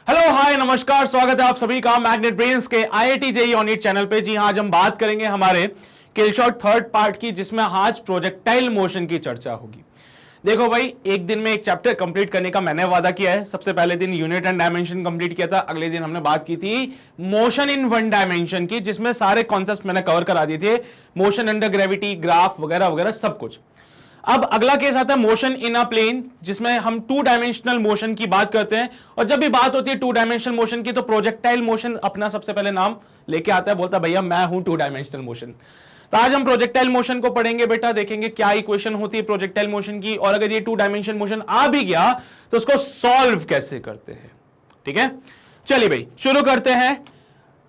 Hello hi नमस्कार, स्वागत है आप सभी का मैग्नेट ब्रेन्स के IIT JEE on it channel पे। जी हाँ, आज हम बात करेंगे हमारे किलशॉट थर्ड पार्ट की, जिसमें आज प्रोजेक्टाइल मोशन की चर्चा होगी। देखो भाई, एक दिन में एक चैप्टर कंप्लीट करने का मैंने वादा किया है। सबसे पहले दिन यूनिट एंड डायमेंशन कंप्लीट किया था, अगले दिन हमने बात की थी मोशन इन वन डायमेंशन की, जिसमें सारे कॉन्सेप्ट मैंने कवर करा दिए थे, मोशन अंडर ग्रेविटी, ग्राफ वगैरह वगैरह सब कुछ। अब अगला केस आता है मोशन इन अ प्लेन, जिसमें हम टू डायमेंशनल मोशन की बात करते हैं। और जब भी बात होती है टू डायमेंशनल मोशन की, तो प्रोजेक्टाइल मोशन अपना सबसे पहले नाम लेके आता है, बोलता है भैया मैं हूं टू डायमेंशनल मोशन। तो आज हम प्रोजेक्टाइल मोशन को पढ़ेंगे बेटा, देखेंगे क्या इक्वेशन होती है प्रोजेक्टाइल मोशन की, और अगर ये टू डायमेंशनल मोशन आ भी गया तो उसको सॉल्व कैसे करते हैं। ठीक है, चलिए भाई शुरू करते हैं।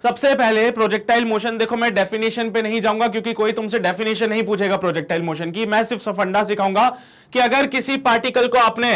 सबसे पहले प्रोजेक्टाइल मोशन, देखो मैं डेफिनेशन पे नहीं जाऊंगा क्योंकि कोई तुमसे डेफिनेशन नहीं पूछेगा प्रोजेक्टाइल मोशन की। मैं सिर्फ फंडा सिखाऊंगा कि अगर किसी पार्टिकल को आपने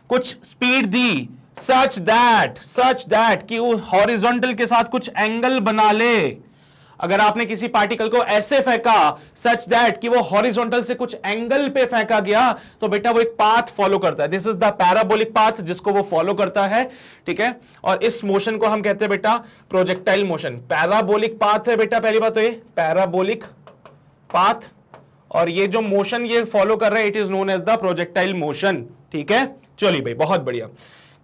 कुछ स्पीड दी सच दैट कि वो हॉरिजॉन्टल के साथ कुछ एंगल बना ले, अगर आपने किसी पार्टिकल को ऐसे फेंका सच दैट कि वो हॉरिजॉन्टल से कुछ एंगल पे फेंका गया, तो बेटा वो एक पाथ फॉलो करता है। This is the parabolic path जिसको वो फॉलो करता है। ठीक है, और इस मोशन को हम कहते हैं बेटा प्रोजेक्टाइल मोशन। पैराबोलिक पाथ है बेटा, पहली बात तो ये पैराबोलिक पाथ, और ये जो मोशन ये फॉलो कर रहा है it is known as the projectile motion. ठीक है, चलिए भाई बहुत बढ़िया।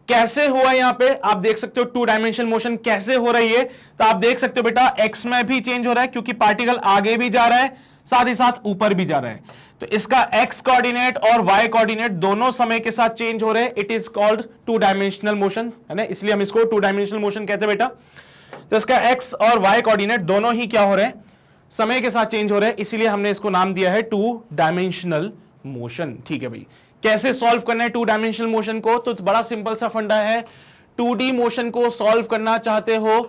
कैसे हुआ यहां पे आप देख सकते हो टू डायमेंशनल मोशन कैसे हो रही है। तो आप देख सकते हो बेटा एक्स में भी चेंज हो रहा है क्योंकि पार्टिकल आगे भी जा रहा है, साथ ही साथ ऊपर भी जा रहा है। तो इसका एक्स कोऑर्डिनेट और वाई कोऑर्डिनेट दोनों समय के साथ चेंज हो रहे हैं। It is called two dimensional motion, है ना, इसलिए हम इसको टू डायमेंशनल मोशन कहते हैं बेटा। तो इसका एक्स और वाई कोऑर्डिनेट दोनों ही क्या हो रहे हैं, समय के साथ चेंज हो रहे हैं, इसीलिए हमने इसको नाम दिया है टू डायमेंशनल मोशन। ठीक है भाई, कैसे सॉल्व करना है टू डायमेंशनल मोशन को, तो बड़ा सिंपल सा फंडा है। 2D मोशन को सॉल्व करना चाहते हो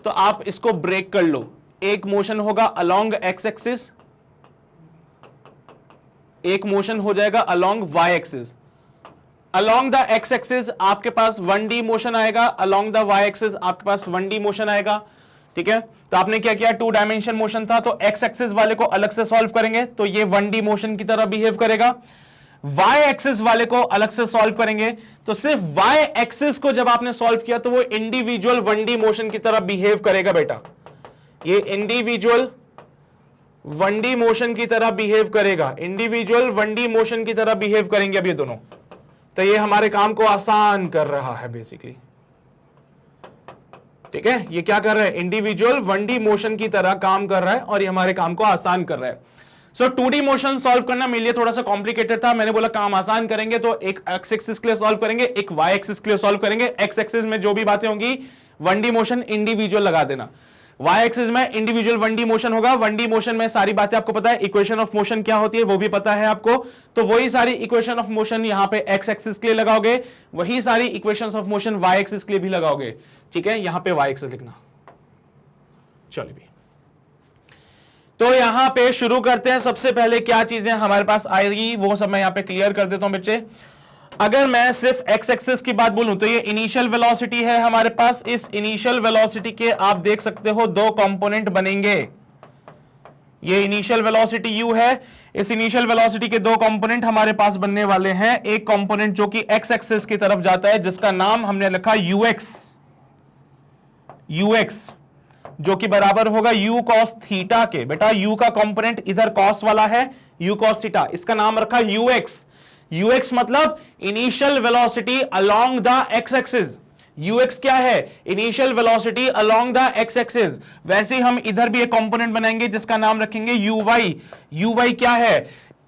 तो आप इसको ब्रेक कर लो। एक मोशन होगा अलोंग एक्स एक्सिस, एक मोशन हो जाएगा along y axis. Along the x axis आपके पास 1D मोशन आएगा, अलोंग द वाई एक्सिस आपके पास 1D मोशन आएगा। ठीक है, तो आपने क्या किया, टू डायमेंशन मोशन था तो एक्स एक्सिस वाले को अलग से सॉल्व करेंगे तो ये 1D मोशन की तरह बिहेव करेगा। वाई एक्सिस वाले को अलग से सॉल्व करेंगे तो सिर्फ वाई एक्सिस को जब आपने सॉल्व किया तो वो इंडिविजुअल 1D मोशन की तरह बिहेव करेगा बेटा। ये इंडिविजुअल 1D मोशन की तरह बिहेव करेगा, इंडिविजुअल 1D मोशन की तरह बिहेव करेंगे अब ये दोनों। तो ये हमारे काम को आसान कर रहा है बेसिकली। ठीक है, ये क्या कर रहा है, इंडिविजुअल 1D मोशन की तरह काम कर रहा है और ये हमारे काम को आसान कर रहा है। सो 2D मोशन सॉल्व करना मेरे लिए थोड़ा सा कॉम्प्लिकेटेड था। मैंने बोला काम आसान करेंगे तो एक एक्स एक्सिस के लिए सॉल्व करेंगे, एक वाई एक्सिस के लिए सॉल्व करेंगे। एक्स एक्सिस में जो भी बातें होंगी 1D मोशन इंडिविजुअल लगा देना, वाई एक्सिस में इंडिविजुअल 1D मोशन होगा। 1D मोशन में सारी बातें आपको पता है, इक्वेशन ऑफ मोशन क्या होती है वो भी पता है आपको, तो वही सारी इक्वेशन ऑफ मोशन यहां पे एक्स एक्सिस के लिए लगाओगे, वही सारी equation of motion y axis के लिए भी लगाओगे। ठीक है, यहां पे वाई एक्सिस लिखना। चलिए भी, तो यहां पे शुरू करते हैं। सबसे पहले क्या चीजें हमारे पास आएगी वो सब मैं यहां पे क्लियर कर देता हूं बच्चे। अगर मैं सिर्फ एक्स एक्सिस की बात बोलूं तो ये इनिशियल वेलोसिटी है हमारे पास। इस इनिशियल वेलोसिटी के आप देख सकते हो दो कंपोनेंट बनेंगे। ये इनिशियल वेलोसिटी u है, इस इनिशियल वेलोसिटी के दो कंपोनेंट हमारे पास बनने वाले हैं। एक कंपोनेंट जो कि एक्स एक्सिस की तरफ जाता है जिसका नाम हमने लिखा ux, जो कि बराबर होगा u cos थीटा के। बेटा u का कंपोनेंट इधर cos वाला है, u cos थीटा, इसका नाम रखा ux मतलब initial velocity along the x axis. ux क्या है, initial velocity along the x axis. वैसे ही हम इधर भी एक कंपोनेंट बनाएंगे जिसका नाम रखेंगे uy क्या है,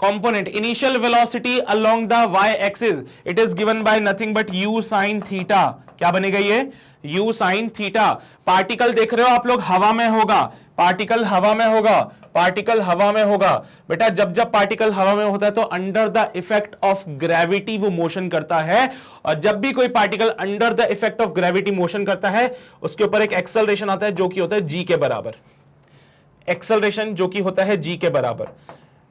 component initial velocity along the y axis. It is given by nothing but u sin theta. क्या बनेगा ये, u sin थीटा। पार्टिकल देख रहे हो आप लोग हवा में होगा, पार्टिकल हवा में होगा, पार्टिकल हवा में होगा। बेटा जब जब पार्टिकल हवा में होता है तो under the effect of gravity वो मोशन करता है, और जब भी कोई particle under the effect of gravity motion करता है उसके ऊपर एक एक्सेलरेशन आता है जो कि होता है g के बराबर। एक्सेलरेशन जो कि होता है g के बराबर,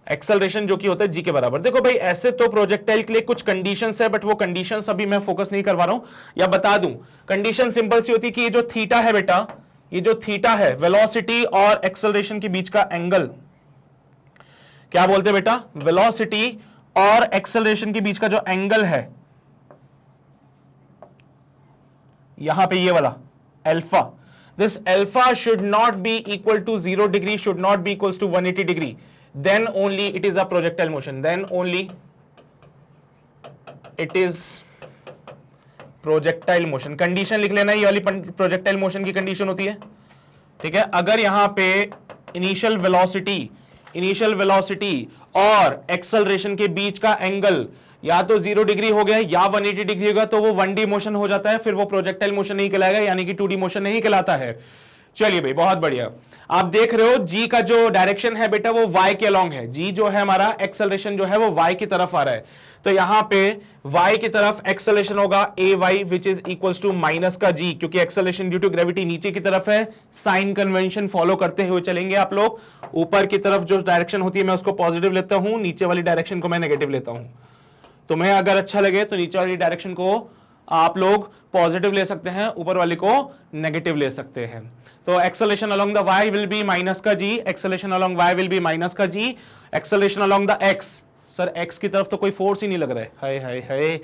एक्सेलरेशन जो कि होता है g के बराबर। देखो भाई ऐसे तो प्रोजेक्टाइल के लिए कुछ कंडीशंस है बट वो कंडीशंस अभी मैं फोकस नहीं करवा रहा हूं, या बता दूं कंडीशन सिंपल सी होती है कि ये जो थीटा है बेटा, ये जो थीटा है वेलोसिटी और एक्सेलरेशन के बीच का एंगल, क्या बोलते हैं बेटा, वेलोसिटी और एक्सेलरेशन के बीच का जो एंगल है यहां पे ये वाला alpha, this alpha should not be equal to 0 degree, should not be equal to 180 degree, then only it is a projectile motion, then only it is projectile motion. Condition लिख लेना, ये वाली प्रोजेक्टाइल मोशन की condition होती है, ठीक है। अगर यहां पे इनिशियल वेलोसिटी और एक्सेलरेशन के बीच का एंगल या तो 0 डिग्री हो गया या 180 डिग्री होगा तो वो 1D मोशन हो जाता है, फिर वो प्रोजेक्टाइल मोशन नहीं कहलाएगा, यानी कि 2D मोशन नहीं कहलाता है। चलिए भाई, बहुत बढ़िया। आप देख रहे हो जी का जो डायरेक्शन है बेटा वो y के अलोंग है, जी जो है हमारा एक्सेलरेशन जो है वो y की तरफ आ रहा है, तो यहां पे y की तरफ एक्सेलरेशन होगा ay which is equals to minus का g, क्योंकि एक्सेलरेशन ड्यू टू ग्रेविटी नीचे की तरफ है, साइन कन्वेंशन फॉलो करते हुए चलेंगे आप लोग। ऊपर की तरफ जो डायरेक्शन होती है मैं उसको पॉजिटिव लेता हूं, नीचे वाली डायरेक्शन को मैं नेगेटिव लेता हूं। तुम्हें अगर अच्छा लगे तो नीचे वाली डायरेक्शन को आप लोग पॉजिटिव ले सकते हैं, ऊपर वाले को नेगेटिव ले सकते हैं। तो acceleration along the y will be minus का g, acceleration along y will be minus का g, acceleration along the x, sir x की तरफ तो कोई फोर्स ही नहीं लग रहा है, हाय हाय हाय,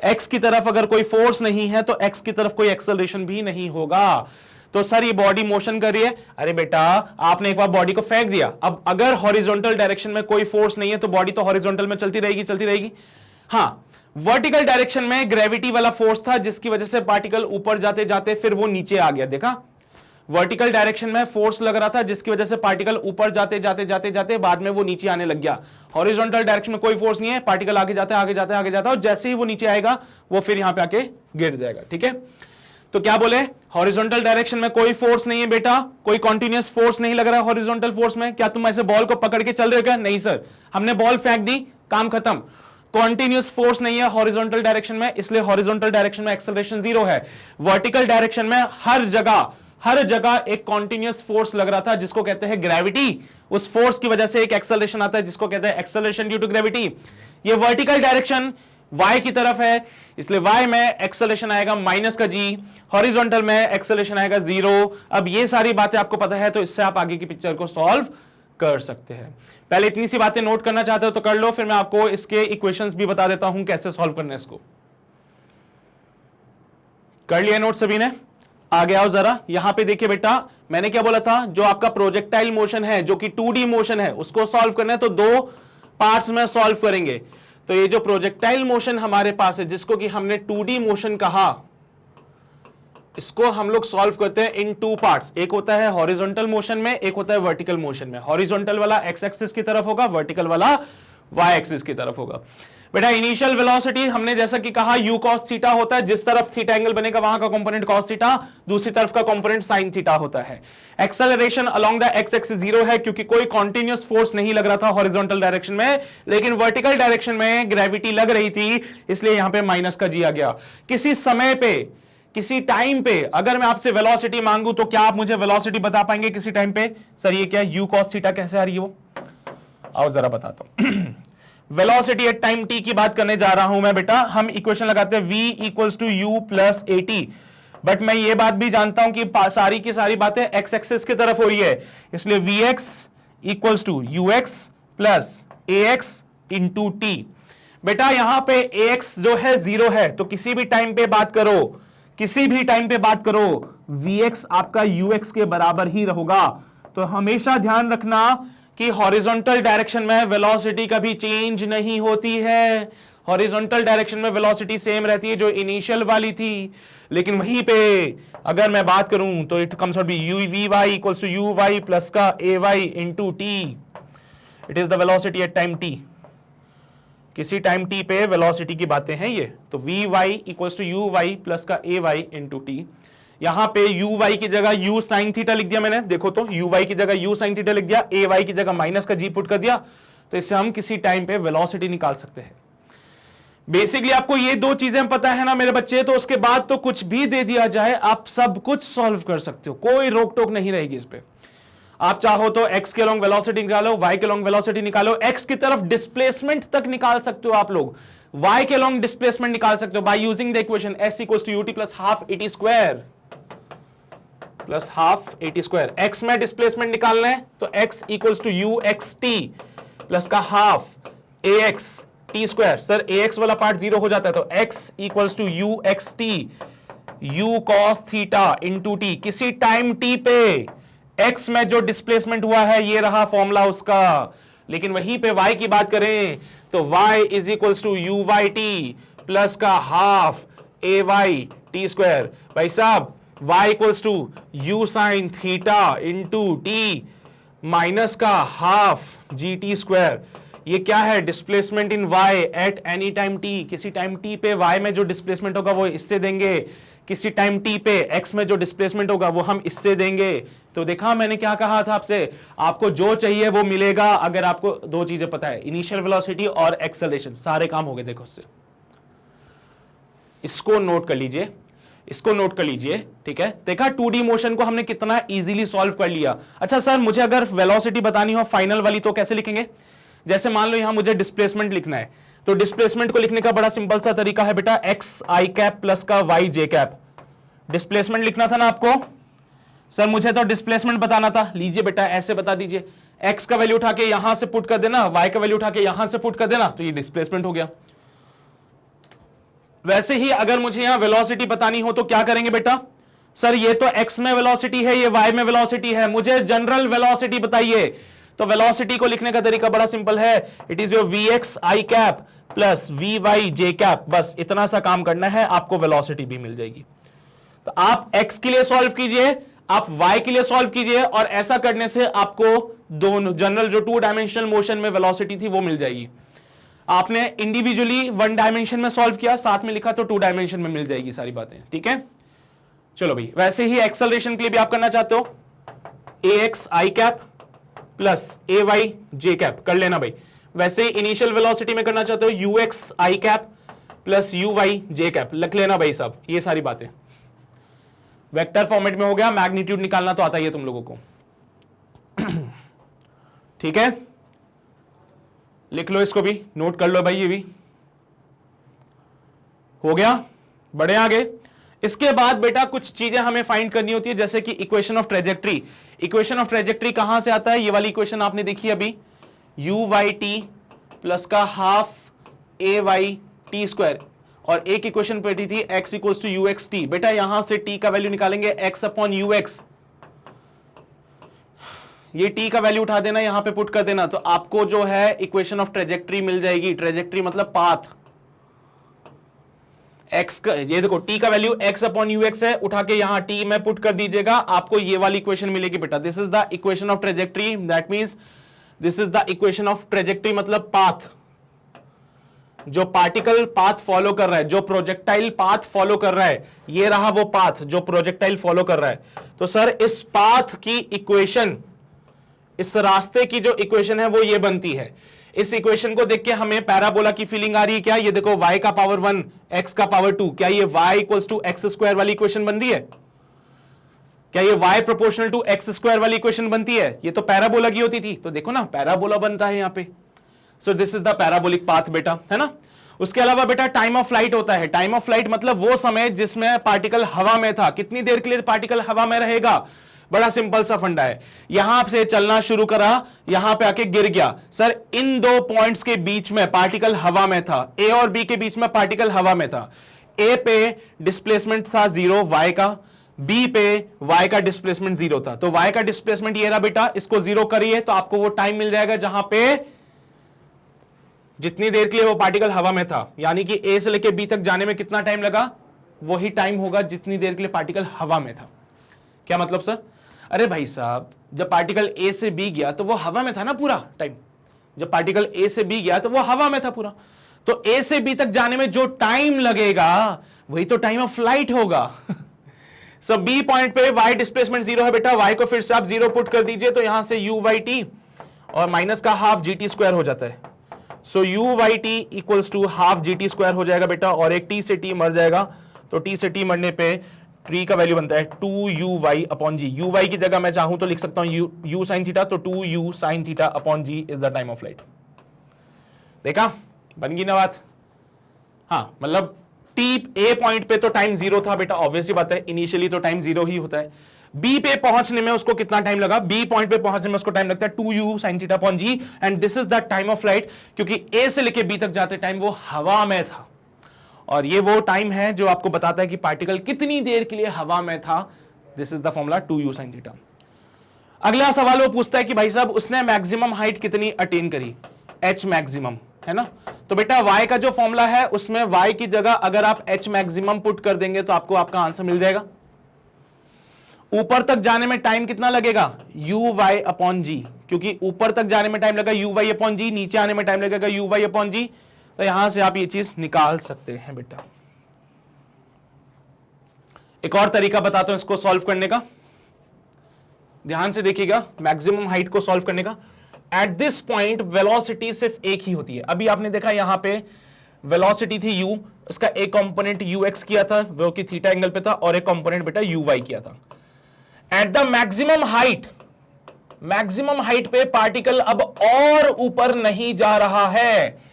x की तरफ अगर कोई फोर्स नहीं है तो x की तरफ कोई एक्सेलरेशन भी नहीं होगा। तो सर ये बॉडी मोशन कर रही है, अरे बेटा आपने एक बार बॉडी को फेंक दिया, अब अगर हॉरिजॉन्टल डायरेक्शन में कोई फोर्स नहीं है तो बॉडी तो हॉरिजॉन्टल में चलती रहेगी। हाँ, वर्टिकल डायरेक्शन में ग्रेविटी वाला फोर्स था जिसकी वजह से पार्टिकल ऊपर जाते जाते फिर वो नीचे आ गया, देखा। वर्टिकल डायरेक्शन में फोर्स लग रहा था जिसकी वजह से पार्टिकल ऊपर जाते जाते बाद में वो नीचे आने लग गया। हॉरिजॉन्टल डायरेक्शन में कोई फोर्स नहीं है, पार्टिकल आगे जाता है और जैसे ही वो नीचे आएगा वो फिर यहां पे आके गिर जाएगा, ठीक है। तो क्या बोले, हॉरिजॉन्टल डायरेक्शन में कोई फोर्स नहीं है बेटा, कोई कॉन्टिन्यूअस फोर्स नहीं लग रहा है हॉरिजॉन्टल फोर्स में। क्या तुम ऐसे बॉल को पकड़ के चल रहे हो क्या? नहीं सर, हमने बॉल फेंक दी, काम खत्म। कॉन्टिन्यूअस फोर्स नहीं है हॉरिजॉन्टल डायरेक्शन में, इसलिए हॉरिजॉन्टल डायरेक्शन में एक्सेलरेशन 0 है। वर्टिकल डायरेक्शन में हर जगह एक कॉन्टिन्यूअस फोर्स लग रहा था जिसको कहते हैं ग्रेविटी, उस फोर्स की वजह से एक एक्सेलरेशन आता है जिसको कहते हैं एक्सेलरेशन ड्यू टू ग्रेविटी। ये वर्टिकल डायरेक्शन y की तरफ है, इसलिए y में एक्सेलरेशन आएगा माइनस का g, हॉरिजॉन्टल में एक्सेलरेशन आएगा 0। अब ये सारी बातें आपको पता है तो इससे आप आगे की पिक्चर को सॉल्व कर सकते हैं। पहले इतनी सी बातें नोट करना चाहते हो तो कर लो, फिर मैं आपको इसके इक्वेशंस भी बता देता हूं कैसे सॉल्व करना है इसको। कर लिया नोट सभी ने? आगे आओ जरा, यहां पे देखिए बेटा, मैंने क्या बोला था, जो आपका प्रोजेक्टाइल मोशन है जो कि 2D मोशन है उसको सॉल्व करना है तो 2 पार्ट्स में सॉल्व करेंगे। तो ये जो प्रोजेक्टाइल मोशन हमारे पास है जिसको कि हमने 2D मोशन कहा, इसको हम लोग सॉल्व करते हैं इन 2 पार्ट्स। एक होता है हॉरिजॉन्टल मोशन में, एक होता है वर्टिकल मोशन में। हॉरिजॉन्टल वाला x एक्सिस की तरफ होगा, वर्टिकल वाला y एक्सिस की तरफ होगा। बेटा इनिशियल वेलोसिटी हमने जैसा कि कहा u cos थीटा होता है, जिस तरफ थीटा एंगल बनेगा वहां का कंपोनेंट cos थीटा, दूसरी तरफ का कंपोनेंट sin थीटा होता है। Acceleration along the x axis 0 है क्योंकि कोई कॉन्टिन्यूअस फोर्स नहीं लग रहा था हॉरिजॉन्टल डायरेक्शन में, लेकिन वर्टिकल डायरेक्शन में ग्रेविटी लग रही थी, इसलिए यहां पे माइनस का g आ गया। किसी समय पे, किसी टाइम पे अगर मैं आपसे वेलोसिटी मांगू तो क्या आप मुझे वेलोसिटी बता पाएंगे किसी टाइम पे? सर ये क्या u cos थीटा कैसे आ रही है वो? आओ जरा बताता हूं। वेलोसिटी एट टाइम t की बात करने जा रहा हूं मैं बेटा। हम इक्वेशन लगाते हैं v equals to u plus at, but मैं ये बात भी जानता हूं कि सारी की सारी बातें x एक्सिस की तरफ हो रही है, इसलिए vx equals to ux plus ax into t। बेटा यहां पे ax जो है 0 है, तो किसी भी टाइम पे बात करो, vx आपका ux के बराबर ही रहेगा। तो हमेशा ध्यान रखना कि हॉरिजॉन्टल डायरेक्शन में वेलोसिटी कभी चेंज नहीं होती है। हॉरिजॉन्टल डायरेक्शन में वेलोसिटी सेम रहती है जो इनिशियल वाली थी, लेकिन वहीं पे अगर मैं बात करूं तो it comes out be vy equals to uy plus का ay into t। It is the velocity at time t। किसी टाइम t पे वेलोसिटी की बातें हैं ये। तो vy equals to uy plus का ay इंटू t। यहां पे uy की जगह u sin थीटा लिख दिया मैंने, देखो तो uy की जगह u sin थीटा लिख दिया, ay की जगह माइनस का g पुट कर दिया, तो इससे हम किसी टाइम पे वेलोसिटी निकाल सकते हैं। बेसिकली आपको ये 2 चीजें पता है ना मेरे बच्चे, तो उसके बाद तो कुछ भी दे दिया जाए आप सब कुछ सॉल्व कर सकते हो, कोई रोक टोक नहीं रहेगी इस पे। आप चाहो तो x के अलोंग वेलोसिटी निकालो, y के अलोंग वेलोसिटी निकालो, x की तरफ डिस्प्लेसमेंट तक निकाल सकते हो आप लोग, y के अलोंग डिस्प्लेसमेंट निकाल सकते हो by using the equation s equals to ut plus half at square plus half at square. x में डिस्प्लेसमेंट निकालना है तो x equals to uxt plus का half ax t square. Sir ax वाला part 0 हो जाता है तो x equals to uxt, u cos theta into t, किसी टाइम t पे x में जो डिस्प्लेसमेंट हुआ है ये रहा फॉर्मूला उसका। लेकिन वहीं पे y की बात करें तो y is equals to u y t plus का half a y t square. भाई साहब y equals to u sine theta into t minus का हाफ जी टी स्क्वायर। ये क्या है? Displacement in y at any time t। किसी time t पे y में जो डिस्प्लेसमेंट होगा वो इससे देंगे, किसी टाइम t पे x में जो डिस्प्लेसमेंट होगा वो हम इससे देंगे। तो देखा मैंने क्या कहा था आपसे, आपको जो चाहिए वो मिलेगा अगर आपको दो चीजें पता है, इनिशियल वेलोसिटी और एक्सेलरेशन। सारे काम हो गए देखो उससे। इसको नोट कर लीजिए, इसको नोट कर लीजिए, ठीक है। देखा 2D मोशन को हमने कितना इजीली सॉल्व कर लिया। अच्छा सर मुझे अगर वेलोसिटी बतानी हो फाइनल वाली तो कैसे लिखेंगे? जैसे मान लो यहां मुझे डिस्प्लेसमेंट लिखना है, तो डिस्प्लेसमेंट को लिखने का बड़ा सिंपल सा तरीका है बेटा, एक्स आई कैप प्लस का वाई जे कैप। डिस्प्लेसमेंट लिखना था ना आपको, सर मुझे तो डिस्प्लेसमेंट बताना था। लीजिए बेटा ऐसे बता दीजिए, एक्स का वैल्यू उठा के यहां से पुट कर देना, वाई का वैल्यू उठा के यहां से पुट कर देना, तो ये डिस्प्लेसमेंट हो गया। वैसे ही अगर मुझे यहां वेलोसिटी बतानी हो तो क्या करेंगे बेटा? सर ये तो एक्स में वेलोसिटी है, ये वाई में वेलोसिटी है, मुझे जनरल वेलोसिटी बताइए। तो वेलोसिटी को लिखने का तरीका बड़ा सिंपल है, it is your v x i cap plus v y j cap. बस इतना सा काम करना है, आपको वेलोसिटी भी मिल जाएगी। तो आप एक्स के लिए सॉल्व कीजिए, आप वाई के लिए सॉल्व कीजिए, और ऐसा करने से आपको दोनों जनरल जो 2 डायमेंशनल मोशन में वेलोसिटी थी वो मिल जाएगी। आपने इंडिविजुअली 1 डायमेंशन में सॉल्व किया, साथ में लिखा तो 2 डायमेंशन में मिल जाएगी सारी बातें, ठीक है। चलो भाई, वैसे ही एक्सेलरेशन के लिए भी आप करना चाहते हो, ए x i cap plus A Y j cap कर लेना भाई। वैसे ही इनिशियल वेलोसिटी में करना चाहते हो, u x i cap plus u y j cap लिख लेना भाई साहब। ये सारी बातें वेक्टर फॉर्मेट में हो गया, मैग्नीट्यूड निकालना तो आता ही है तुम लोगों को, ठीक है। लिख लो इसको भी, नोट कर लो भाई, ये भी हो गया। बढ़े आगे। इसके बाद बेटा कुछ चीजें हमें फाइंड करनी होती है, जैसे कि equation of trajectory. Equation of trajectory कहां से आता है? ये वाली इक्वेशन आपने देखी अभी, यू वाई टी प्लस का half a y t square, और एक इक्वेशन बैठी थी x equals to u x t. बेटा यहां से t का वैल्यू निकालेंगे x अपॉन यू एक्स, ये t का वैल्यू उठा देना, यहां पे पुट कर देना, तो आपको जो है इक्वेशन ऑफ ट्रेजेक्ट्री मिल जाएगी। ट्रेजेक्ट्री मतलब पाथ। x का, ये देखो t का value x upon u x है, उठा के यहां t में पुट कर दीजिएगा, आपको ये वाली इक्वेशन मिलेगी बेटा। This is the equation of trajectory, that means this is the equation of trajectory मतलब पाथ। जो पार्टिकल पाथ फॉलो कर रहा है, जो प्रोजेक्टाइल पाथ फॉलो कर रहा है, ये रहा वो पाथ जो प्रोजेक्टाइल फॉलो कर रहा है। तो सर इस पाथ की इक्वेशन, इस रास्ते की जो इक्वेशन है वो ये बनती है। इस इक्वेशन को देख के हमें पैराबोला की फीलिंग आ रही है क्या? ये देखो y का पावर 1 x का पावर 2, क्या ये y equals to x square वाली इक्वेशन बन रही है? क्या ये y proportional to x square वाली इक्वेशन बनती है? ये तो पैराबोला की होती थी, तो देखो ना पैराबोला बनता है यहां पे। सो this is the parabolic path बेटा, है ना। उसके अलावा बेटा टाइम ऑफ फ्लाइट होता है। टाइम ऑफ फ्लाइट मतलब वो समय जिसमें पार्टिकल हवा में था, कितनी देर के लिए पार्टिकल हवा में रहेगा? बड़ा सिंपल सा फंडा है, यहां से चलना शुरू करा, यहां पे आके गिर गया। सर इन दो पॉइंट्स के बीच में पार्टिकल हवा में था, ए और बी के बीच में पार्टिकल हवा में था। ए पे डिस्प्लेसमेंट था 0 y का, बी पे y का डिस्प्लेसमेंट 0 था। तो y का डिस्प्लेसमेंट ये रहा बेटा, इसको 0 करिए तो आपको वो टाइम मिल जाएगा जहां पे जितनी देर के लिए वो पार्टिकल हवा में था। यानी कि ए से लेके बी तक जाने में कितना टाइम लगा, वही टाइम होगा जितनी देर के लिए पार्टिकल हवा में था। क्या मतलब सर? अरे भाई साहब, जब पार्टिकल ए से बी गया तो वो हवा में था ना पूरा टाइम। जब पार्टिकल ए से बी गया तो वो हवा में था पूरा, तो ए से बी तक जाने में जो टाइम लगेगा वही तो टाइम ऑफ फ्लाइट होगा। सो बी पॉइंट पे y डिस्प्लेसमेंट 0 है बेटा, y को फिर से आप 0 पुट कर दीजिए, तो यहां से u बाई टी और माइनस का हाफ जी टी स्क्वायर हो जाता है। So u by t equals to half g t square हो जाएगा बेटा, और एक t से t मर जाएगा, तो t से t मरने पे t का वैल्यू बनता है 2u अपॉन जी। u की जगह मैं चाहूं तो लिख सकता हूं u साइन थीटा, तो 2u sine theta upon g is the time of flight. देखा, बन गई ना बात। हाँ, मतलब टी ए पॉइंट पे तो टाइम 0 था बेटा, ऑब्वियस ही बात है, इनिशियली तो टाइम 0 ही होता है। बी पे पहुंचने में उसको कितना टाइम लगा? बी पॉइंट पे पहुंचने में उसको टाइम लगता है 2u sin theta upon g, and this is the time of flight, क्योंकि ए से लेके बी तक जाते टाइम वो हवा में था। और ये वो टाइम है जो आपको बताता है कि पार्टिकल कितनी देर के लिए हवा में था। This is the formula 2u sin theta. अगला सवाल वो पूछता है कि भाई साहब उसने मैक्सिमम हाइट कितनी अटेन करी, h मैक्सिमम, है ना। तो बेटा y का जो फॉर्मूला है उसमें y की जगह अगर आप h मैक्सिमम पुट कर देंगे तो आपको आपका आंसर मिल जाएगा। ऊपर तक जाने में टाइम कितना लगेगा, uy अपॉन जी, क्योंकि ऊपर तक जाने में टाइम लगेगा uy अपॉन जी, नीचे आने में टाइम लगेगा uy अपॉन जी। तो यहां से आप ये चीज निकाल सकते हैं बेटा। एक और तरीका बताता हूं इसको सॉल्व करने का, ध्यान से देखिएगा, मैक्सिमम हाइट को सॉल्व करने का। एट दिस पॉइंट वेलोसिटी सिर्फ एक ही होती है। अभी आपने देखा यहां पे वेलोसिटी थी u, उसका एक कंपोनेंट ux किया था वो कि थीटा एंगल पे था, और एक कंपोनेंट बेटा uy किया था। एट द मैक्सिमम हाइट पे पार्टिकल अब और ऊपर नहीं जा रहा है।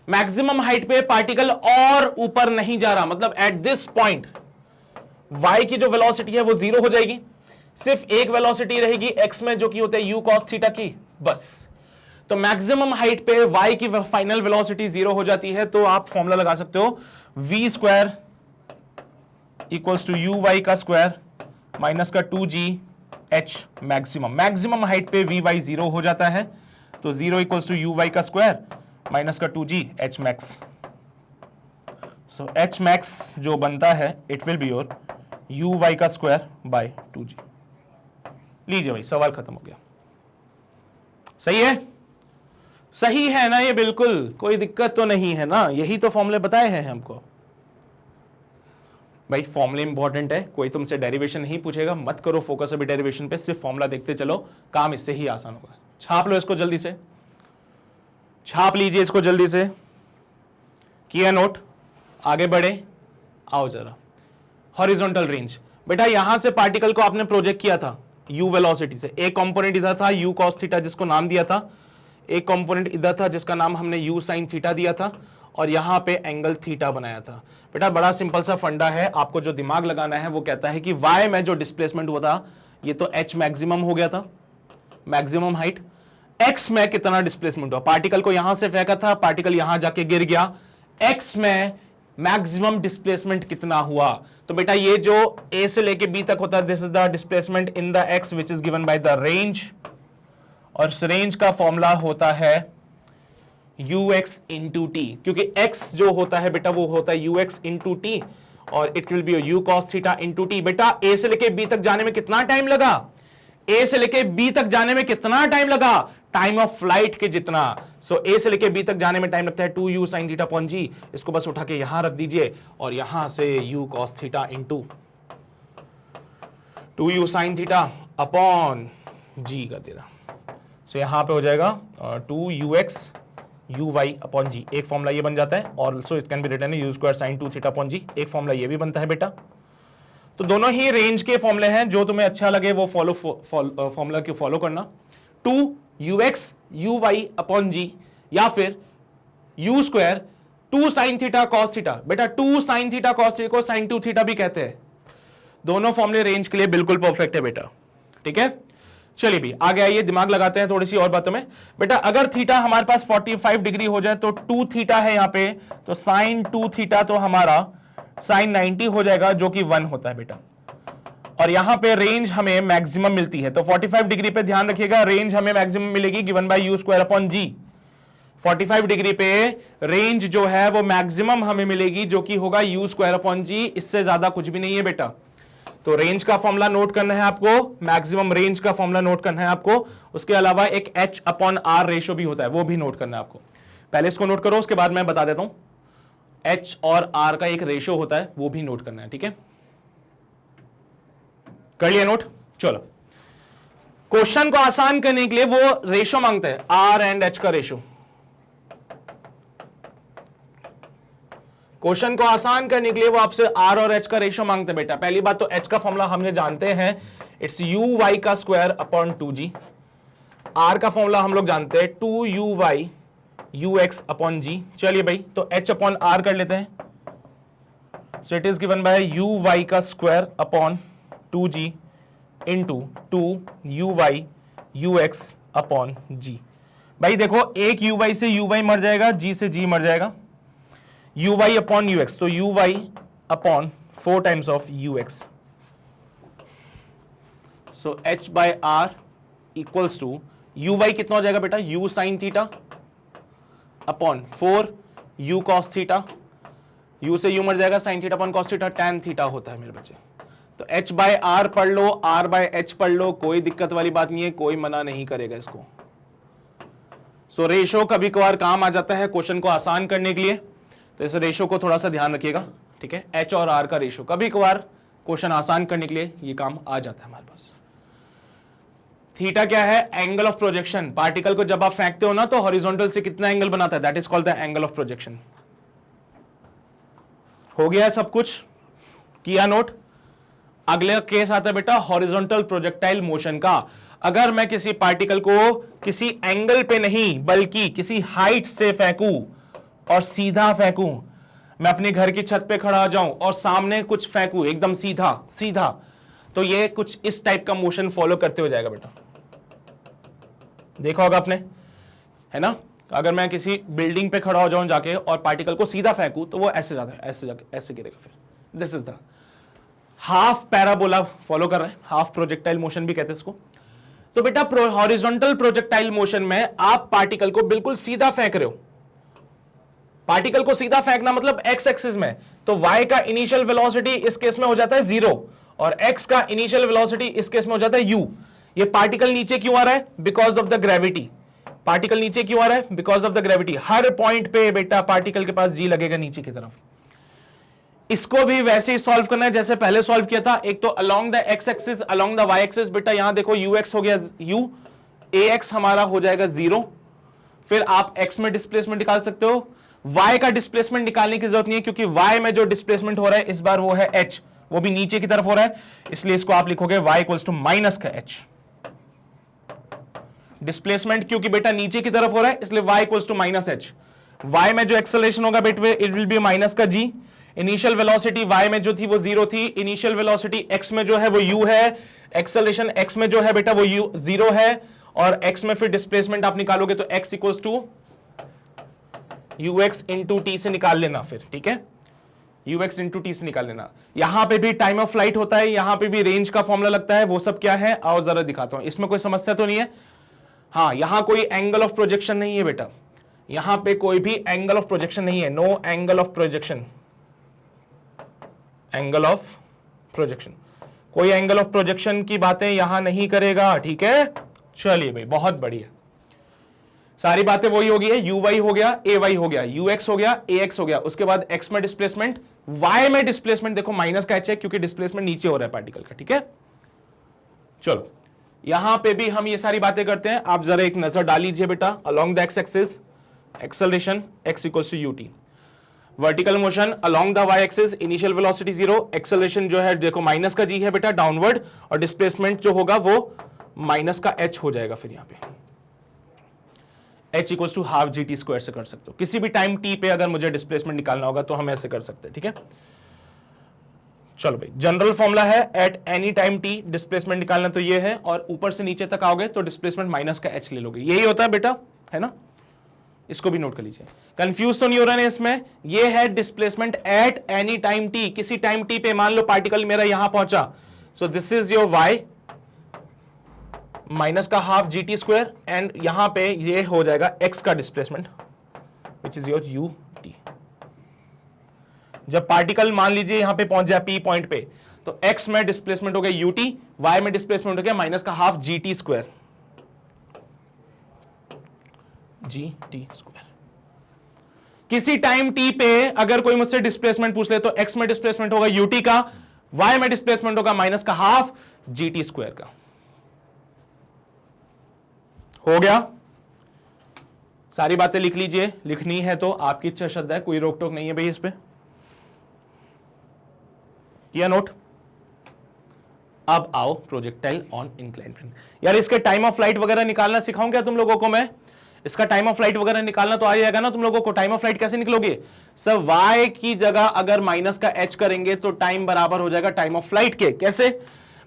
मैक्सिमम हाइट पे पार्टिकल और ऊपर नहीं जा रहा, मतलब एट दिस पॉइंट y की जो वेलोसिटी है वो 0 हो जाएगी, सिर्फ एक वेलोसिटी रहेगी x में जो कि होता है u cos थीटा की, बस। तो मैक्सिमम हाइट पे y की फाइनल वेलोसिटी 0 हो जाती है। तो आप फॉर्मूला लगा सकते हो v square equals to u y का स्क्वायर माइनस का 2g h maximum. Maximum height पे वी वाई 0 हो जाता है, तो 0 इक्वल्स टू यू वाई का स्क्वायर माइनस का 2g h max. So h max जो बनता है it will be your u y का स्क्वायर बाय 2g। लीजिए भाई, सवाल खत्म हो गया। सही है, सही है ना, ये बिल्कुल कोई दिक्कत तो नहीं है ना, यही तो फॉर्मूले बताए हैं हमको। भाई फॉर्मूले इंपॉर्टेंट है, कोई तुमसे डेरिवेशन नहीं पूछेगा, मत करो फोकस अभी डेरिवेशन पे, सिर्फ फॉर्मूला देखते चलो, काम इससे ही आसान होगा। छाप लो इसको जल्दी से, छाप लीजिए इसको जल्दी से, किया नोट, आगे बढ़े, आओ जरा। हॉरिजॉन्टल रेंज, बेटा यहां से पार्टिकल को आपने प्रोजेक्ट किया था u वेलोसिटी से, एक कंपोनेंट इधर था u cos थीटा जिसको नाम दिया था, एक कंपोनेंट इधर था जिसका नाम हमने u sin थीटा दिया था, और यहां पे एंगल थीटा बनाया था। बेटा बड़ा सिंपल सा फंडा है, आपको जो दिमाग लगाना है वो कहता है कि y में जो डिस्प्लेसमेंट हुआ था ये तो h मैक्सिमम हो गया था, मैक्सिमम हाइट। x में कितना डिस्प्लेसमेंट हुआ, पार्टिकल को यहां से फेंका था, पार्टिकल यहां जाके गिर गया, x में मैक्सिमम डिस्प्लेसमेंट कितना हुआ। तो बेटा ये जो a से लेके b तक होता है, this is the displacement in the x which is given by the range, और इस रेंज का फॉर्मूला होता है ux इंटू टी, क्योंकि x जो होता है बेटा वो होता है ux इंटू टी, और it will B u cos theta into T. बेटा a से लेके b तक जाने में कितना टाइम लगा, a से लेके b तक जाने में कितना टाइम लगा, टाइम ऑफ फ्लाइट के जितना। सो a से लेके b तक जाने में टाइम लगता है 2u sin theta upon g, इसको बस उठा के यहां रख दीजिए, और यहां से u cos theta into 2u sin theta upon g कर देना। सो यहां पे हो जाएगा 2ux uy अपॉन जी, एक फॉर्मूला ये बन जाता है, और also it can be written u square sin 2 theta upon g, एक फॉर्मूला ये भी बनता है बेटा। तो दोनों ही रेंज के फॉर्मूले हैं, जो तुम्हें अच्छा लगे वो फॉर्मूला के फॉलो करना। 2ux uy अपॉन जी, या फिर u square 2 sin theta cos theta. बेटा 2 sin थीटा cos थीटा को sin 2 थीटा भी कहते हैं। दोनों फॉर्मूले रेंज के लिए बिल्कुल परफेक्ट है बेटा, ठीक है। चलिए भी आगे आइए, दिमाग लगाते हैं थोड़ी सी और बातों में। बेटा अगर थीटा हमारे पास 45 डिग्री हो जाए तो 2 थीटा है यहां पे, तो sin 2 थीटा तो हमारा sin 90 हो जाएगा, जो कि 1 होता है बेटा। और यहां पे रेंज हमें मैक्सिमम मिलती है, तो 45 डिग्री पे ध्यान रखिएगा, रेंज हमें मैक्सिमम मिलेगी given by u square upon g. 45 degree पे रेंज जो है वो मैक्सिमम हमें मिलेगी, जो कि होगा u स्क्वायर अपॉन जी, इससे ज्यादा कुछ भी नहीं है बेटा। तो रेंज का फॉर्मूला नोट करना है आपको, मैक्सिमम रेंज का फॉर्मूला नोट करना है आपको, उसके अलावा एक h अपॉन r रेशो भी होता है, वो भी नोट करना है आपको। पहले इसको नोट करो, उसके बाद मैं बता देता हूं। h और r का एक रेशो होता है, वो भी नोट करना है, ठीक है। कर लिया नोट, चलो। क्वेश्चन को आसान करने के लिए वो रेशो मांगते हैं, r एंड h का रेशो। क्वेश्चन को आसान करने के लिए वो आपसे r और h का रेशो मांगते हैं बेटा। पहली बात तो h का फॉर्मूला हमने जानते हैं, इट्स uy का स्क्वायर अपॉन 2g। r का फॉर्मूला हम लोग जानते हैं 2uy ux अपॉन g। चलिए भाई, तो h अपॉन r कर लेते हैं। So it is given by uy का square upon 2g into 2uy ux upon g। भाई देखो, एक uy से uy मर जाएगा, g से g मर जाएगा, u y upon u x, तो u y upon 4 times of u x, so h by r equals to u y कितना हो जाएगा बेटा, u sine theta upon 4 u cos theta, u से यू मर जाएगा, sine theta upon cos theta, tan theta होता है मेरे बच्चे। तो एच बाय आर पढ़ लो, आर बाय एच पढ़ लो, कोई दिक्कत वाली बात नहीं है, कोई मना नहीं करेगा इसको। सो रेशो कभी कभार काम आ जाता है क्वेश्चन को आसान करने के लिए, तो इस रेशो को थोड़ा सा ध्यान रखिएगा, ठीक है। एच और आर का रेशो कभी कभार क्वेश्चन आसान करने के लिए ये काम आ जाता है हमारे पास। थीटा क्या है, एंगल ऑफ प्रोजेक्शन। पार्टिकल को जब आप फेंकते हो ना तो हॉरिजॉन्टल से कितना एंगल बनाता है, that is called the angle of projection. हो गया सब कुछ, किया नोट। अगले केस आता है बेटा हॉरिजॉन्टल प्रोजेक्टाइल मोशन का। अगर मैं किसी पार्टिकल को किसी एंगल पे नहीं बल्कि किसी हाइट से फेंकूं और सीधा फेंकूं, मैं अपने घर की छत पे खड़ा हो जाऊं और सामने कुछ फेंकूं एकदम सीधा सीधा, तो ये कुछ इस टाइप का मोशन फॉलो करते हो जाएगा बेटा। देखा होगा आपने, है ना। अगर मैं किसी बिल्डिंग पे खड़ा हो जाऊं जाके और पार्टिकल को सीधा फेंकू तो वो ऐसे जाता है, ऐसे जाके ऐसे गिरेगा। फिर this is the half parabola follow कर रहे हैं, हाफ प्रोजेक्टाइल मोशन भी कहते हैं इसको। तो बेटा हॉरिजॉन्टल प्रोजेक्टाइल मोशन में आप पार्टिकल को बिल्कुल सीधा फेंक रहे हो। पार्टिकल को सीधा फेंकना मतलब एक्स एक्सिस में, तो y का इनिशियल वेलोसिटी इस केस में हो जाता है 0 और x का इनिशियल वेलोसिटी इस केस में हो जाता है u। ये पार्टिकल नीचे क्यों आ रहा है, because of the gravity. Particle नीचे क्यों आ रहा है, because of the gravity. Her point पे बेटा पार्टिकल के पास g लगेगा नीचे की तरफ। इसको भी वैसे ही सॉल्व करना है जैसे पहले सॉल्व किया था। एक तो along the x axis, along the y axis. बेटा यहां देखो ux हो गया u, ax हमारा हो जाएगा 0। फिर आप x में डिस्प्लेसमेंट निकाल सकते हो। y का डिस्प्लेसमेंट निकालने की जरूरत नहीं है क्योंकि y में जो डिस्प्लेसमेंट हो रहा है इस बार वो है h, वो भी नीचे की तरफ हो रहा है, इसलिए इसको आप लिखोगे y इक्वल्स टू माइनस का h। डिस्प्लेसमेंट क्योंकि बेटा नीचे की तरफ हो रहा है इसलिए y equals to minus h। y में जो एक्सेलरेशन होगा बेटा इट विल बी माइनस का g। इनिशियल वेलोसिटी y में जो थी वो 0 थी, इनिशियल वेलोसिटी x में जो है वो u है, एक्सेलरेशन x में जो है बेटा वो u 0 है, और x में फिर डिस्प्लेसमेंट आप निकालोगे तो x equals to ux into t से निकाल लेना फिर, ठीक है। ux इंटू टी से निकाल लेना। यहां पे भी टाइम ऑफ फ्लाइट होता है, यहां पे भी रेंज का फॉर्मूला लगता है, वो सब क्या है आओ जरा दिखाता हूं। इसमें कोई समस्या तो नहीं है। हाँ, यहां कोई एंगल ऑफ प्रोजेक्शन नहीं है बेटा, यहां पे कोई भी एंगल ऑफ प्रोजेक्शन नहीं है, no angle of projection. Angle of projection, कोई एंगल ऑफ प्रोजेक्शन की बातें यहां नहीं करेगा, ठीक है। चलिए भाई बहुत बढ़िया, सारी बातें वही हो गई है। यू वाई हो गया, ए वाई हो गया, यू एक्स हो गया, ए एक्स हो गया। उसके बाद एक्स में डिस्प्लेसमेंट, वाई में डिस्प्लेसमेंट देखो माइनस का एच है क्योंकि डिस्प्लेसमेंट नीचे हो रहा है पार्टिकल का, ठीक है। चलो यहां पे भी हम ये सारी बातें करते हैं, आप जरा एक नजर डाल लीजिए बेटा। Along the x axis acceleration x equals to ut, vertical motion along the y axis initial velocity 0, acceleration जो है देखो माइनस का g है बेटा डाउनवर्ड, और डिस्प्लेसमेंट जो होगा वो माइनस का h हो जाएगा। फिर यहां पे h equals to half g t square से कर सकते हो। किसी भी टाइम t पे अगर मुझे डिस्प्लेसमेंट निकालना होगा तो हम ऐसे कर सकते हैं, ठीक है। चलो भाई जनरल फॉर्मूला है eight any time t displacement निकालना तो ये है, और ऊपर से नीचे तक आओगे तो डिस्प्लेसमेंट माइनस का h ले लोगे, यही होता है बेटा, है ना। इसको भी नोट कर लीजिए, कंफ्यूज तो नहीं हो रहा है इसमें। ये है displacement at any time t, किसी टाइम t पे मान लो पार्टिकल मेरा यहां पहुंचा, so this is your y minus का half g t square, and यहां पे ये हो जाएगा x का displacement which is your u t। जब पार्टिकल मान लीजिए यहां पे पहुंच जाए p पॉइंट पे, तो x में डिस्प्लेसमेंट हो गया ut, y में डिस्प्लेसमेंट हो गया माइनस का हाफ जी टी स्क्वायर, जी टी स्क्वायर। किसी टाइम t पे अगर कोई मुझसे डिस्प्लेसमेंट पूछ ले तो x में डिस्प्लेसमेंट होगा ut का, y में डिस्प्लेसमेंट होगा माइनस का हाफ जी टी स्क्वायर का। हो गया, सारी बातें लिख लीजिए, लिखनी है तो आपकी इच्छा श्रद्धा है, कोई रोक टोक नहीं है भाई इस पे। किया नोट। अब आओ प्रोजेक्टाइल ऑन इंक्लाइंड प्लेन। यार इसके टाइम ऑफ फ्लाइट वगैरह निकालना सिखाऊं क्या तुम लोगों को मैं? इसका टाइम ऑफ फ्लाइट वगैरह निकालना तो आ जाएगा ना तुम लोगों को। टाइम ऑफ फ्लाइट कैसे निकलोगे सर? y की जगह अगर माइनस का h करेंगे तो टाइम बराबर हो जाएगा टाइम ऑफ फ्लाइट के। कैसे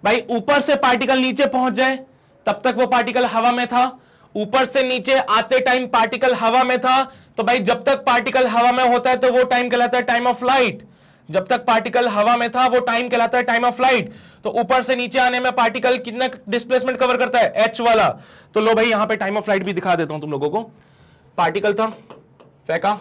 भाई? ऊपर से पार्टिकल नीचे पहुंच जाए, तब तक वो पार्टिकल हवा में था, ऊपर से नीचे आते टाइम पार्टिकल हवा में था, तो भाई जब तक पार्टिकल हवा में होता है तो वो टाइम कहलाता है टाइम ऑफ फ्लाइट। जब तक पार्टिकल हवा में था वो टाइम कहलाता है टाइम ऑफ फ्लाइट। तो ऊपर से नीचे आने में पार्टिकल कितना डिस्प्लेसमेंट कवर करता है, एच वाला। तो लो भाई यहां पे टाइम ऑफ फ्लाइट भी दिखा देता हूं तुम लोगों को। पार्टिकल था, फेंका,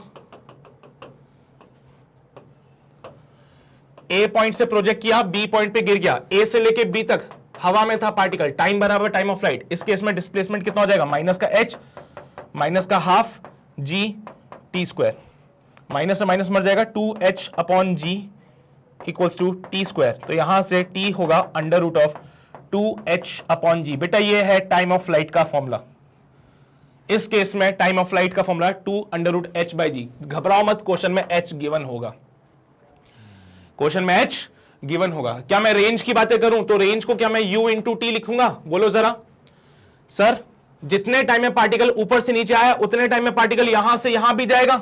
ए पॉइंट से प्रोजेक्ट किया, बी पॉइंट पे गिर गया, ए से लेके बी तक हवा में था पार्टिकल, टाइम बराबर टाइम ऑफ फ्लाइट। इस केस में डिस्प्लेसमेंट कितना हो जाएगा, माइनस का एच माइनस का half g t square, minus से माइनस मर जाएगा, 2h upon g equals to t square. तो यहां से टी होगा under root of 2h upon g. बेटा ये है टाइम ऑफ फ्लाइट का फॉर्मूला। इस केस में टाइम ऑफ फ्लाइट का formula 2 under root h by जी। घबराओ मत, क्वेश्चन में h गिवन होगा, क्वेश्चन में h गिवन होगा। क्या मैं रेंज की बातें करूं तो रेंज को क्या मैं u इंटू टी लिखूंगा, बोलो जरा। सर जितने टाइम में पार्टिकल ऊपर से नीचे आया उतने टाइम में पार्टिकल यहां से यहां भी जाएगा।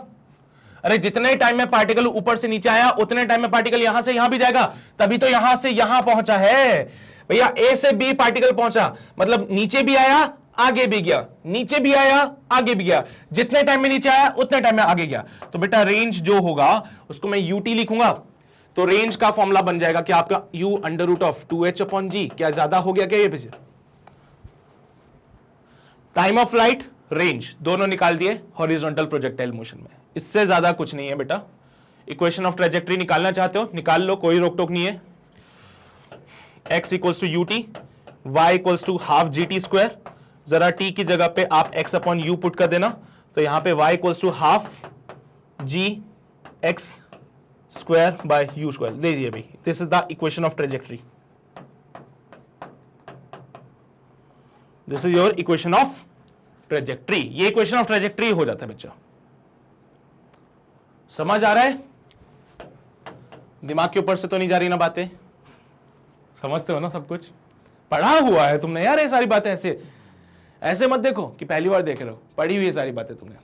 अरे जितने टाइम में पार्टिकल ऊपर से नीचे आया उतने टाइम में पार्टिकल यहां से यहां भी जाएगा, तभी तो यहां से यहां पहुंचा है भैया। ए से बी पार्टिकल पहुंचा, मतलब नीचे भी आया आगे भी गया, नीचे भी आया आगे भी गया, जितने टाइम में नीचे आया उतने टाइम में आगे गया। तो बेटा रेंज जो होगा उसको मैं यूटी लिखूंगा। तो रेंज का फॉर्मूला बन जाएगा क्या आपका, u under root of 2h upon g. क्या ज्यादा हो गया क्या ये पीछे? टाइम ऑफ फ्लाइट, रेंज दोनों निकाल दिए हॉरिजॉन्टल प्रोजेक्टाइल मोशन में। इससे ज्यादा कुछ नहीं है बेटा। इक्वेशन ऑफ ट्रेजेक्टरी निकालना चाहते हो निकाल लो, कोई रोक टोक नहीं है। x equals to u t, y equals to half g t square. जरा t की जगह पे आप x अपॉन यू पुट कर देना, तो यहां पे y equals to half g x square by u square दे दिए भाई। This is the equation of trajectory, this is your equation of trajectory. ये इक्वेशन ऑफ ट्रेजेक्टरी हो जाता है बच्चा। समझ आ रहा है? दिमाग के ऊपर से तो नहीं जा रही ना बातें, समझते हो ना सब कुछ, पढ़ा हुआ है तुमने यार ये सारी बातें। ऐसे ऐसे मत देखो कि पहली बार देख रहे हो, पढ़ी हुई है सारी बातें तुमने।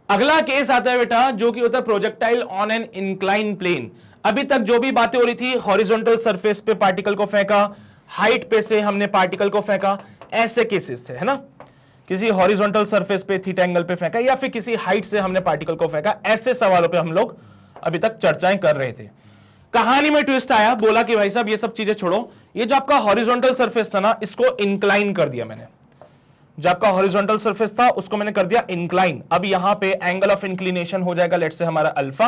अगला केस आता है बेटा जो कि होता है projectile on an incline plane. अभी तक जो भी बातें हो रही थी, हॉरिजॉन्टल सरफेस पे पार्टिकल को फेंका, हाइट पे से हमने पार्टिकल को फेंका, ऐसे केसेस थे, है ना। किसी हॉरिजॉन्टल सरफेस पे थीटा एंगल पे फेंका या फिर किसी हाइट से हमने पार्टिकल को फेंका, ऐसे सवालों पे हम लोग अभी तक चर्चाएं कर रहे थे। कहानी में ट्विस्ट आया, बोला कि भाई साहब ये सब चीजें छोड़ो, ये जो आपका हॉरिजॉन्टल सरफेस था ना इसको इंक्लाइन कर दिया मैंने। जो आपका हॉरिजॉन्टल सरफेस था उसको मैंने कर दिया इंक्लाइन। अब यहां पे एंगल ऑफ इंक्लिनेशन हो जाएगा लेट्स से हमारा अल्फा,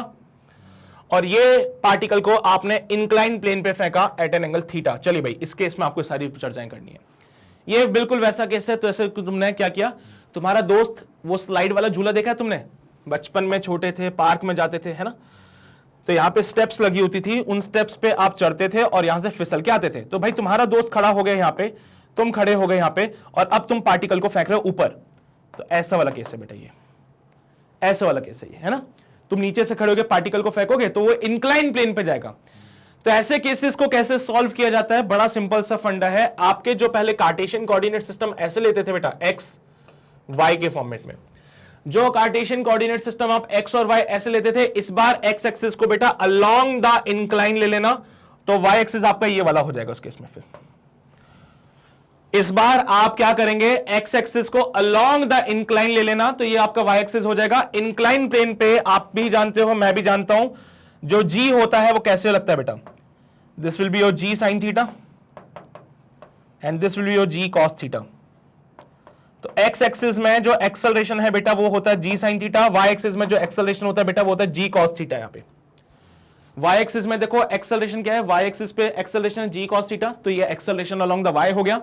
और ये पार्टिकल को आपने इंक्लाइन प्लेन पे फेंका एट एन एंगल थीटा। चलिए भाई इस केस में आपको सारी चर्चाएं करनी है। ये बिल्कुल वैसा केस है। तो ऐसे तुमने क्या किया, तुम्हारा दोस्त वो स्लाइड वाला झूला देखा है तुमने, बचपन में छोटे थे पार्क में जाते थे, है ना। तो यहाँ पे स्टेप्स लगी होती थी, उन स्टेप्स पे आप चढ़ते थे और यहां से फिसल के आते थे। तो भाई तुम्हारा दोस्त खड़ा हो गया यहाँ पे, तुम खड़े हो गए यहाँ पे, और अब तुम पार्टिकल को फेंक रहे हो ऊपर। तो ऐसा वाला केस है बेटा, ये ऐसा वाला केस है ना। तुम नीचे से खड़े होकर पार्टिकल को फेंकोगे तो वो इंक्लाइन प्लेन पे जाएगा। तो ऐसे केसेस को कैसे सॉल्व किया जाता है, बड़ा सिंपल सा फंडा है। आपके जो पहले कार्टेशियन कोऑर्डिनेट सिस्टम ऐसे लेते थे बेटा, एक्स वाई के फॉर्मेट में, जो कार्टेशियन कोऑर्डिनेट सिस्टम आप एक्स और वाई ऐसे लेते थे, इस बार एक्स एक्सिस को बेटा अलोंग द इंक्लाइन ले लेना, तो वाई एक्सिस आपका ये वाला हो जाएगा उस केस में। फिर इस बार आप क्या करेंगे, एक्स एक्सिस को अलोंग द इंक्लाइन ले लेना, तो ये आपका वाई एक्सिस हो जाएगा। इंक्लाइन प्लेन पे आप भी जानते हो मैं भी जानता हूं, जो जी होता है वो कैसे लगता है बेटा, this will be your g sine theta and this will be your g cos theta. तो एक्स एक्सिस में जो एक्सेलरेशन है बेटा वो होता है g sine theta, y axis में जो एक्सेलरेशन होता है बेटा वो होता है जी कॉस थीटा। यहां पे वाई एक्सिस में देखो एक्सेलरेशन क्या है, वाई एक्सिस पे एक्सेलरेशन है जी कॉस थीटा, तो ये एक्सेलरेशन अलोंग द वाई हो गया।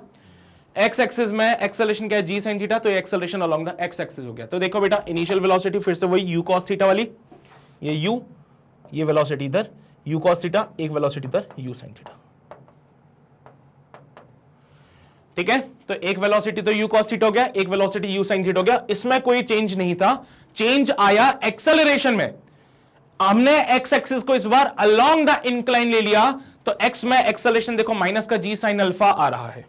एक्स एक्सिस में एक्सेलरेशन क्या है जी साइन थीटा, तो ये acceleration along the x axis हो गया। तो देखो बेटा इनिशियल वेलोसिटी फिर से वही यू कॉस थीटा वाली, ये यू, ये वेलोसिटी इधर यू कॉस थीटा, एक वेलोसिटी इधर यू साइन थीटा। ठीक है, तो एक वेलोसिटी तो यू कॉस थीटा हो गया, एक वेलोसिटी यू साइन थीटा हो गया। इसमें कोई चेंज नहीं था, चेंज आया एक्सेलरेशन में। हमने एक्स एक्सिस को इस बार अलोंग द इंक्लाइन ले लिया, तो एक्स में एक्सेलरेशन देखो माइनस का जी साइन अल्फा आ रहा है।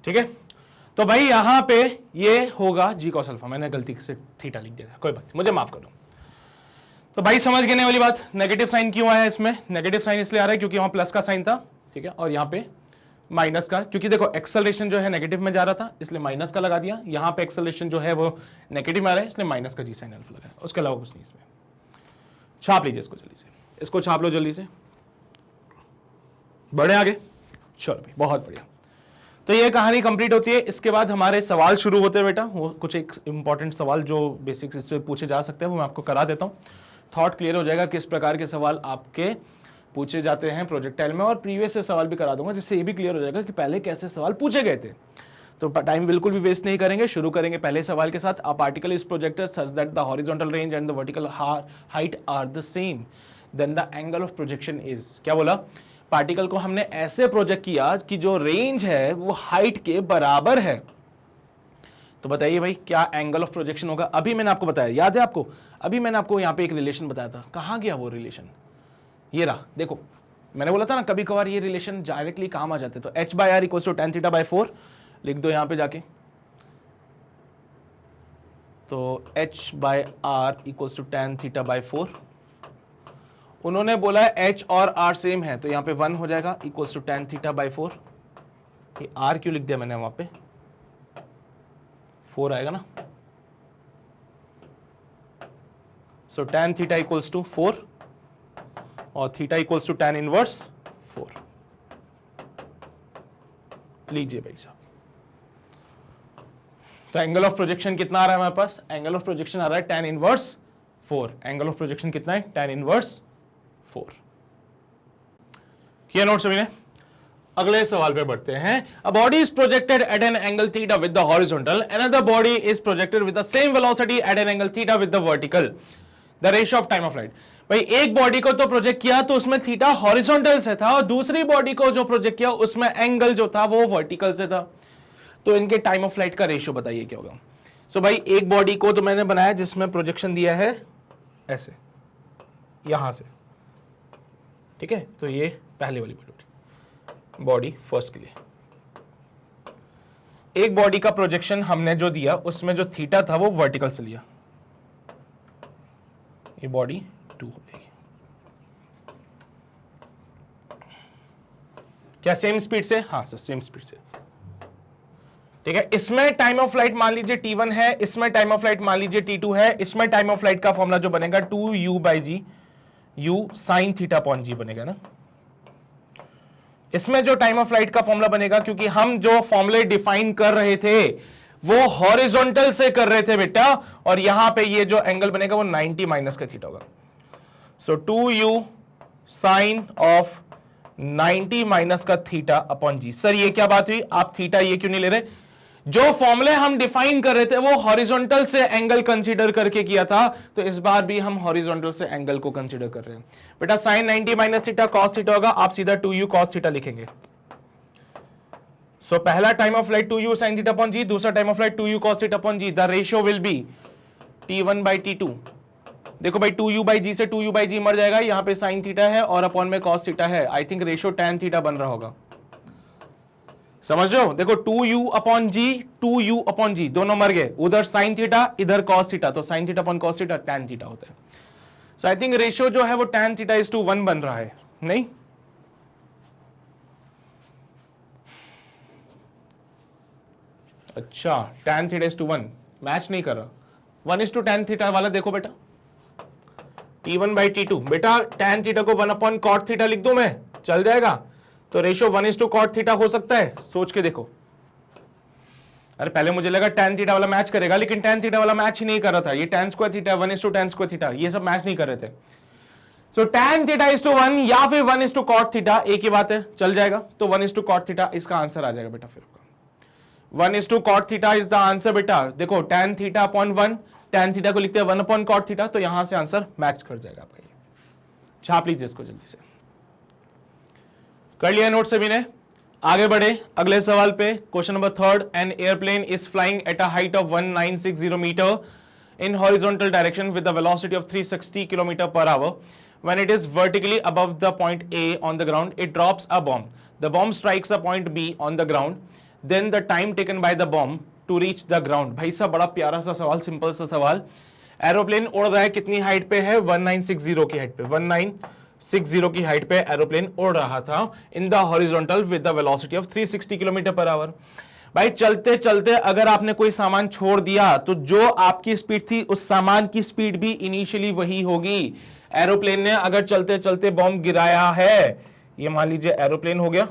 ठीक है, तो भाई यहां पे ये होगा जी कॉस अल्फा, मैंने गलती से थीटा लिख दिया था, कोई बात नहीं, मुझे माफ कर दो। तो भाई समझ गए वाली बात, नेगेटिव साइन क्यों आया इसमें? नेगेटिव साइन इसलिए आ रहा है क्योंकि वहां प्लस का साइन था, ठीक है, और यहाँ पे माइनस का, क्योंकि देखो एक्सेलरेशन जो है नेगेटिव में जा रहा था इसलिए माइनस का लगा दिया, यहाँ पे एक्सेलरेशन जो है वो नेगेटिव में आ रहा है इसलिए माइनस का जी साइन अल्फा लगाया, उसके अलावा कुछ नहीं। इसमें छाप लीजिए इसको जल्दी से, इसको छाप लो जल्दी से, बढ़े आगे। चलो भाई बहुत बढ़िया, तो ये कहानी कंप्लीट होती है। इसके बाद हमारे सवाल शुरू होते हैं बेटा, वो कुछ एक इंपॉर्टेंट सवाल जो बेसिक्स इससे पूछे जा सकते हैं वो मैं आपको करा देता हूँ। थॉट क्लियर हो जाएगा किस प्रकार के सवाल आपके पूछे जाते हैं प्रोजेक्टाइल में, और प्रीवियस से सवाल भी करा दूंगा जिससे ये भी क्लियर हो जाएगा कि पहले कैसे सवाल पूछे गए थे। तो टाइम बिल्कुल भी वेस्ट नहीं करेंगे, शुरू करेंगे पहले सवाल के साथ। A particle is projected such that the horizontal range and the vertical height are the same, then the angle of projection is. क्या बोला? पार्टिकल को हमने ऐसे प्रोजेक्ट किया कि जो रेंज है वो हाइट के बराबर है। तो बताइए भाई क्या एंगल ऑफ प्रोजेक्शन होगा? अभी मैंने आपको बताया, याद है आपको? अभी मैंने आपको यहाँ पे एक रिलेशन बताया था, कहाँ गया वो रिलेशन? ये रहा, देखो मैंने बोला था ना कभी कभार ये रिलेशन डायरेक्टली काम आ जाते। तो h/r equals to tan theta by 4 लिख दो यहाँ पे जाके। तो h/r equals to tan theta by 4, उन्होंने बोला है h और r सेम है तो यहाँ पे 1 हो जाएगा equals to tan theta by 4। ये r क्यों लिख दिया मैंने वहां पे? 4 आएगा ना। So tan theta equals to 4 और theta equals to tan inverse 4। लीजिए भाई साहब, तो एंगल ऑफ प्रोजेक्शन कितना आ रहा है हमारे पास? एंगल ऑफ प्रोजेक्शन आ रहा है tan inverse 4। Angle of projection कितना है? tan inverse 4। किया नोट सभी ने? अगले सवाल पे बढ़ते हैं। A body is projected at an angle theta with the horizontal, another body is projected with the same velocity at an angle theta with the vertical, the ratio of time of light. भाई एक body को तो project किया तो उसमें theta horizontal से था और दूसरी बॉडी को जो प्रोजेक्ट किया उसमें एंगल जो था वो वर्टिकल से था। तो इनके टाइम ऑफ फ्लाइट का रेशियो बताइए क्या होगा? सो भाई एक बॉडी को तो मैंने बनाया जिसमें प्रोजेक्शन दिया है ऐसे यहां से, ठीक है, तो ये पहले वाली बॉडी फर्स्ट के लिए। एक बॉडी का प्रोजेक्शन हमने जो दिया उसमें जो थीटा था वो वर्टिकल से लिया, ये बॉडी 2 हो जाएगी। क्या सेम स्पीड से? हाँ सर सेम स्पीड से, ठीक है। इसमें टाइम ऑफ फ्लाइट मान लीजिए t1 है, इसमें टाइम ऑफ फ्लाइट मान लीजिए t2 है। इसमें टाइम ऑफ फ्लाइट का फॉर्मूला जो बनेगा 2u/g u sin theta upon g बनेगा ना। इसमें जो टाइम ऑफ फ्लाइट का फॉर्मूला बनेगा, क्योंकि हम जो फॉर्मूले डिफाइन कर रहे थे वो हॉरिजॉन्टल से कर रहे थे बेटा, और यहां पे ये जो एंगल बनेगा वो 90 माइनस का थीटा होगा। सो 2u साइन ऑफ 90 माइनस का थीटा अपॉन जी। सर ये क्या बात हुई, आप थीटा ये क्यों नहीं ले रहे? जो फॉर्मूले हम डिफाइन कर रहे थे वो हॉरिजॉन्टल से एंगल कंसीडर करके किया था, तो इस बार भी हम हॉरिजॉन्टल से एंगल को कंसीडर कर रहे हैं। बेटा sine 90 minus theta cos theta होगा, आप सीधा 2u कॉस थीटा लिखेंगे। सो पहला time of flight 2u sin theta upon g, दूसरा time of flight 2u cos theta upon g. The ratio will be t1/t2। देखो भाई 2u/g से 2u/g मर जाएगा, यहाँ पे sin थीटा है और अपॉन में cos थीटा है। I think ratio tan theta बन रहा होगा, समझ रहे हो? देखो 2u/g 2u/g दोनों मर गए, उधर sin थीटा इधर cos थीटा, तो sin theta upon cos theta tan theta होता है। सो आई थिंक रेशियो जो है वो tan थीटा इज टू 1 बन रहा है, नहीं? अच्छा tan theta is to 1 match नहीं कर रहा। 1:tan थीटा वाला देखो बेटा, t1/t2। बेटा tan थीटा को 1 cot थीटा लिख दूं मैं, चल जाएगा? तो रेशियो 1:cot थीटा हो सकता है, सोच के देखो। अरे पहले मुझे लगा tan थीटा वाला मैच करेगा, लेकिन tan थीटा वाला मैच ही नहीं कर रहा था। ये tan square theta 1:tan square theta ये सब मैच नहीं कर रहे थे। सो tan थीटा इज टू 1 या फिर 1:cot थीटा, एक ही बात है, चल जाएगा। तो 1:cot थीटा इसका आंसर आ जाएगा बेटा। फिर 1:cot theta is the answer बेटा। देखो tan theta upon 1, tan theta को लिखते हैं 1/cot थीटा, तो यहां से आंसर मैच कर जाएगा आपका। ये छाप लीजिए इसको जल्दी से, कर लिया नोट सभी ने? आगे बढ़े अगले सवाल पे। Question number 3, an airplane is flying at a height of 1960 metre in horizontal direction with a velocity of 360 km per hour. When it is vertically above the point A on the ground, it drops a bomb. The bomb strikes a point B on the ground. Then the time taken by the bomb to reach the ground. भाई साहब बड़ा प्यारा सा सवाल, simple सा सवाल। Aeroplane उड़ रहा है कितनी हाइट पे है, 1960 की हाइट पे, 1960 की हाइट पे एरोप्लेन उड़ रहा था in the horizontal with the velocity of 360 kilometre per hour. भाई चलते चलते अगर आपने कोई सामान छोड़ दिया तो जो आपकी स्पीड थी उस सामान की स्पीड भी इनिशियली वही होगी। एरोप्लेन ने अगर चलते चलते बॉम्ब गिराया है, ये मान लीजिए एरोप्लेन हो गया,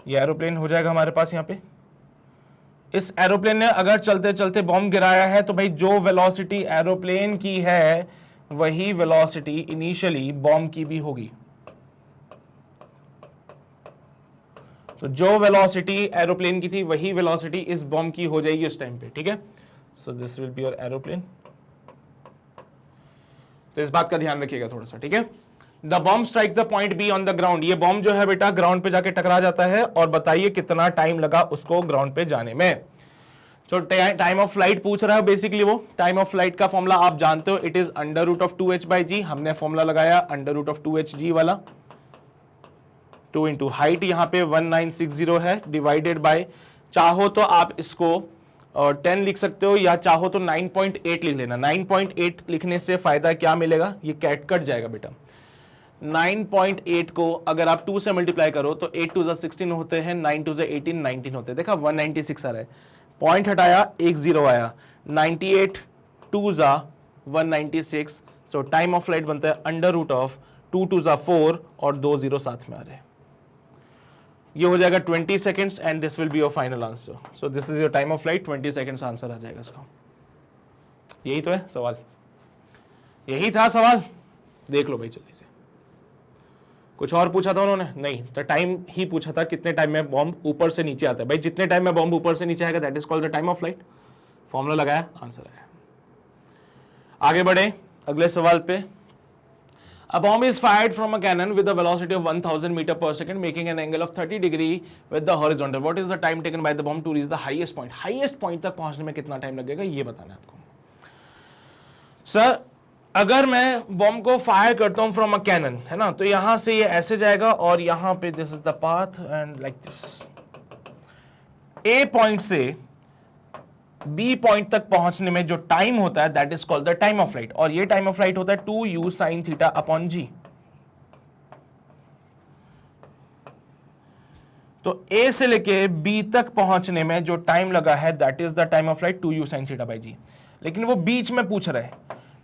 ये एरोप्लेन हो जाएगा हमारे पास यहां पे। इस एरोप्लेन ने अगर चलते चलते बॉम्ब गिराया है तो भाई जो वेलोसिटी एरोप्लेन की है वही वेलोसिटी इनिशियली बॉम्ब की भी होगी। तो जो वेलोसिटी एरोप्लेन की थी वही वेलोसिटी इस बॉम्ब की हो जाएगी उस टाइम पे, ठीक है। So this will be your aeroplane. तो इस बात का ध्यान रखिएगा थोड़ा सा, ठीक है। The bomb strike the point be on the ground, ये बॉम्ब जो है बेटा ग्राउंड पे जाके टकरा जाता है, और बताइए कितना टाइम लगा उसको ग्राउंड पे जाने में। तो टाइम ऑफ फ्लाइट पूछ रहा है बेसिकली, वो टाइम ऑफ फ्लाइट का फॉर्मूला आप जानते हो, it is under root of 2h/g। हमने फॉर्मूला लगाया अंडर रूट ऑफ 2hg वाला, 2 इंटू हाइट यहाँ पे 1960 है, डिवाइडेड बाय, चाहो तो आप इसको 10 लिख सकते हो या चाहो तो 9.8 लिख लेना। 9.8 लिखने से फायदा क्या मिलेगा, ये कैट कट जाएगा बेटा। 9.8 को अगर आप 2 से मल्टीप्लाई करो तो 8 2 16 होते हैं, 9 2 18 19 होते हैं। देखा 196 आ रहा है, पॉइंट हटाया 1 0 आया, 98 2 196। सो टाइम ऑफ फ्लाइट बनता है अंडर रूट ऑफ 2 2 4 और 2 0 साथ में आ रहे हैं, ये हो जाएगा 20 seconds and this will be your final answer. So this is your time of flight, 20 seconds answer आ जाएगा इसका। यही तो है सवाल, यही था सवाल, देख लो भाई जल्दी से। कुछ और पूछा था उन्होंने? नहीं, तो टाइम ही पूछा था, कितने टाइम में बॉम्ब ऊपर से नीचे आता है। भाई जितने टाइम में बॉम्ब ऊपर से नीचे आएगा that is called the time of flight. Formula लगाया, आंसर आया। आगे बढ़े अगले सवाल पे। A bomb is fired from a cannon with a velocity of 1000 meter per second, making an angle of 30 degree with the horizontal. What is the time taken by the bomb to reach the highest point? Highest point तक पहुंचने में कितना time लगेगा ये बताना है आपको। Sir अगर मैं बॉम्ब को फायर करता हूं फ्रॉम अ कैनन, है ना, तो यहां से ये ऐसे जाएगा और यहां पे this is the path and like this. A point से बी पॉइंट तक पहुंचने में जो टाइम होता है that is called the time of flight, और ये टाइम ऑफ फ्लाइट होता है 2u sin थीटा अपॉन जी। तो ए से लेके बी तक पहुंचने में जो टाइम लगा है that is the time of flight 2u sin theta by g. लेकिन वो बीच में पूछ रहा है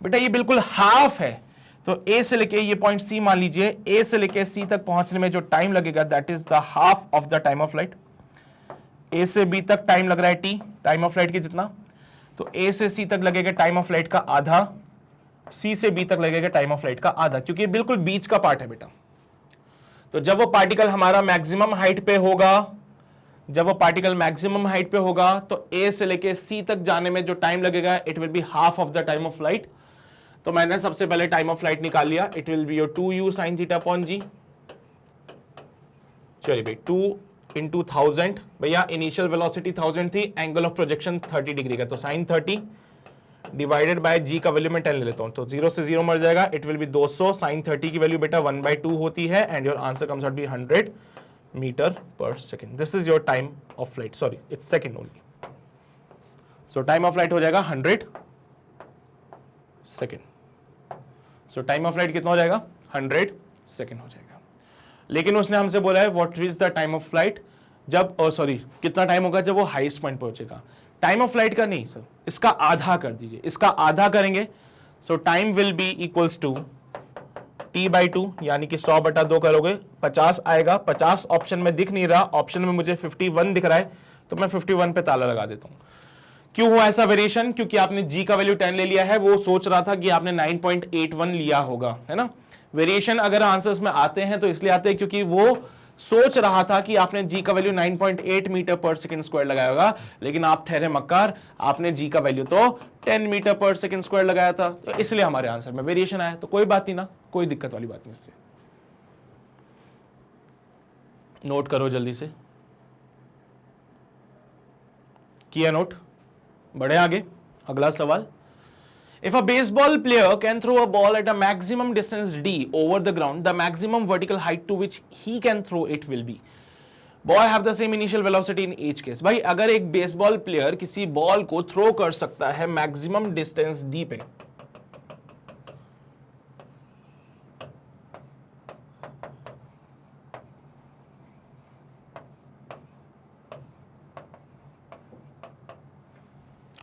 बेटा, ये बिल्कुल हाफ है, तो ए से लेके ये पॉइंट सी मान लीजिए, ए से लेके सी तक पहुंचने में जो टाइम लगेगा that is the half of the time of flight. A से बी तक टाइम लग रहा है टी, टाइम ऑफ फ्लाइट की जितना, तो ए से सी तक लगेगा टाइम ऑफ फ्लाइट का आधा, सी से बी तक लगेगा टाइम ऑफ फ्लाइट का आधा, क्योंकि ये बिल्कुल बीच का पार्ट है बेटा। तो जब वो पार्टिकल हमारा मैक्सिमम हाइट पे होगा, जब वो पार्टिकल मैक्सिमम हाइट पे होगा तो ए से लेके सी तक जाने में जो टाइम लगेगा it will be half of the time of flight. तो मैंने सबसे पहले टाइम ऑफ फ्लाइट निकाल लिया, it will be your 2u sin theta upon g. चलिए भाई 2 इंटू 1000, भैया इनिशियल वेलोसिटी 1000 थी, एंगल ऑफ प्रोजेक्शन 30 डिग्री का, तो sin 30 डिवाइडेड बाय g का वैल्यू मैं 10 ले लेता हूं, तो 0 से 0 मर जाएगा, इट विल बी 200। sin 30 की वैल्यू बेटा 1/2 होती है and your answer comes out be 100 metre per second. This is your time of flight, sorry it's second only. So time of flight हो जाएगा 100 second. So time of flight कितना हो जाएगा, 100 second हो जाएगा। लेकिन उसने हमसे बोला है what is the time of flight जब, सॉरी कितना टाइम होगा जब वो हाईएस्ट पॉइंट पहुंचेगा। टाइम ऑफ फ्लाइट का नहीं सर, इसका आधा कर दीजिए, इसका आधा करेंगे। So time will be equals to t/2, यानी कि 100/2 करोगे 50 आएगा। 50 ऑप्शन में दिख नहीं रहा, ऑप्शन में मुझे 51 दिख रहा है, तो मैं 51 पे ताला लगा देता हूं। क्यों हुआ ऐसा वेरिएशन, क्योंकि आपने g का वैल्यू 10 ले लिया है, वो सोच रहा था कि आपने 9.81 लिया होगा, है ना। वेरिएशन अगर आंसर्स में आते हैं तो इसलिए आते हैं क्योंकि वो सोच रहा था कि आपने g का वैल्यू 9.8 मीटर पर सेकंड स्क्वायर लगाया होगा, लेकिन आप ठहरे मक्कार, आपने g का वैल्यू तो 10 मीटर पर सेकंड स्क्वायर लगाया था, तो इसलिए हमारे आंसर में वेरिएशन आया। तो कोई बात नहीं ना, कोई दिक्कत वाली बात नहीं इससे। नोट करो जल्दी से, किया नोट, बढ़े आगे। अगला सवाल, if a baseball player can throw a ball at a maximum distance d over the ground, the maximum vertical height to which he can throw it will be। Ball have the same initial velocity in each case. भाई अगर एक baseball player किसी ball को throw कर सकता है maximum distance d पे,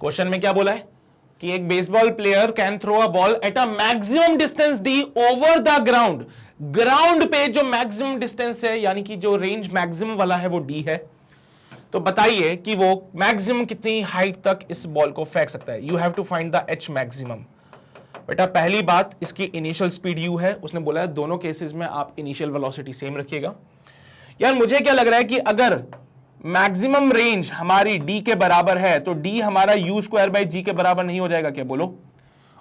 question में क्या बोला है कि एक baseball player can throw a ball at a maximum distance d over the ground. Ground पे जो मैक्सिमम डिस्टेंस है यानी कि जो रेंज मैक्सिमम वाला है वो डी है। तो बताइए कि वो मैक्सिमम कितनी हाइट तक इस बॉल को फेंक सकता है। You have to find the h maximum. बेटा पहली बात, इसकी इनिशियल स्पीड यू है, उसने बोला है दोनों केसेस में आप इनिशियल वेलोसिटी सेम रखिएगा। यार मुझे क्या लग रहा है कि अगर मैक्सिमम रेंज हमारी डी के बराबर है तो डी हमारा यू स्क्वायर बाई जी के बराबर नहीं हो जाएगा क्या, बोलो?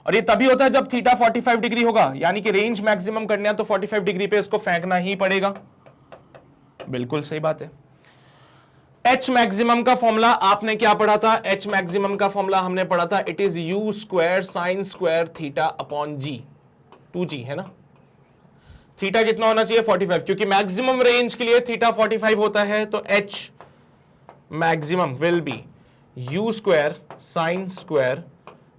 और ये तभी होता है जब थीटा 45 डिग्री होगा, यानी कि रेंज मैक्सिमम करना है तो 45 डिग्री पे इसको फेंकना ही पड़ेगा। बिल्कुल सही बात है। एच मैक्सिमम का फॉर्मूला आपने क्या पढ़ा था? एच मैक्सिमम का फॉर्मूला हमने पढ़ा था, it is u square sine square theta upon g, 2g है ना। थीटा कितना होना चाहिए? 45, क्योंकि मैक्सिमम रेंज के लिए थीटा 45 होता है, तो H maximum will be u square sine square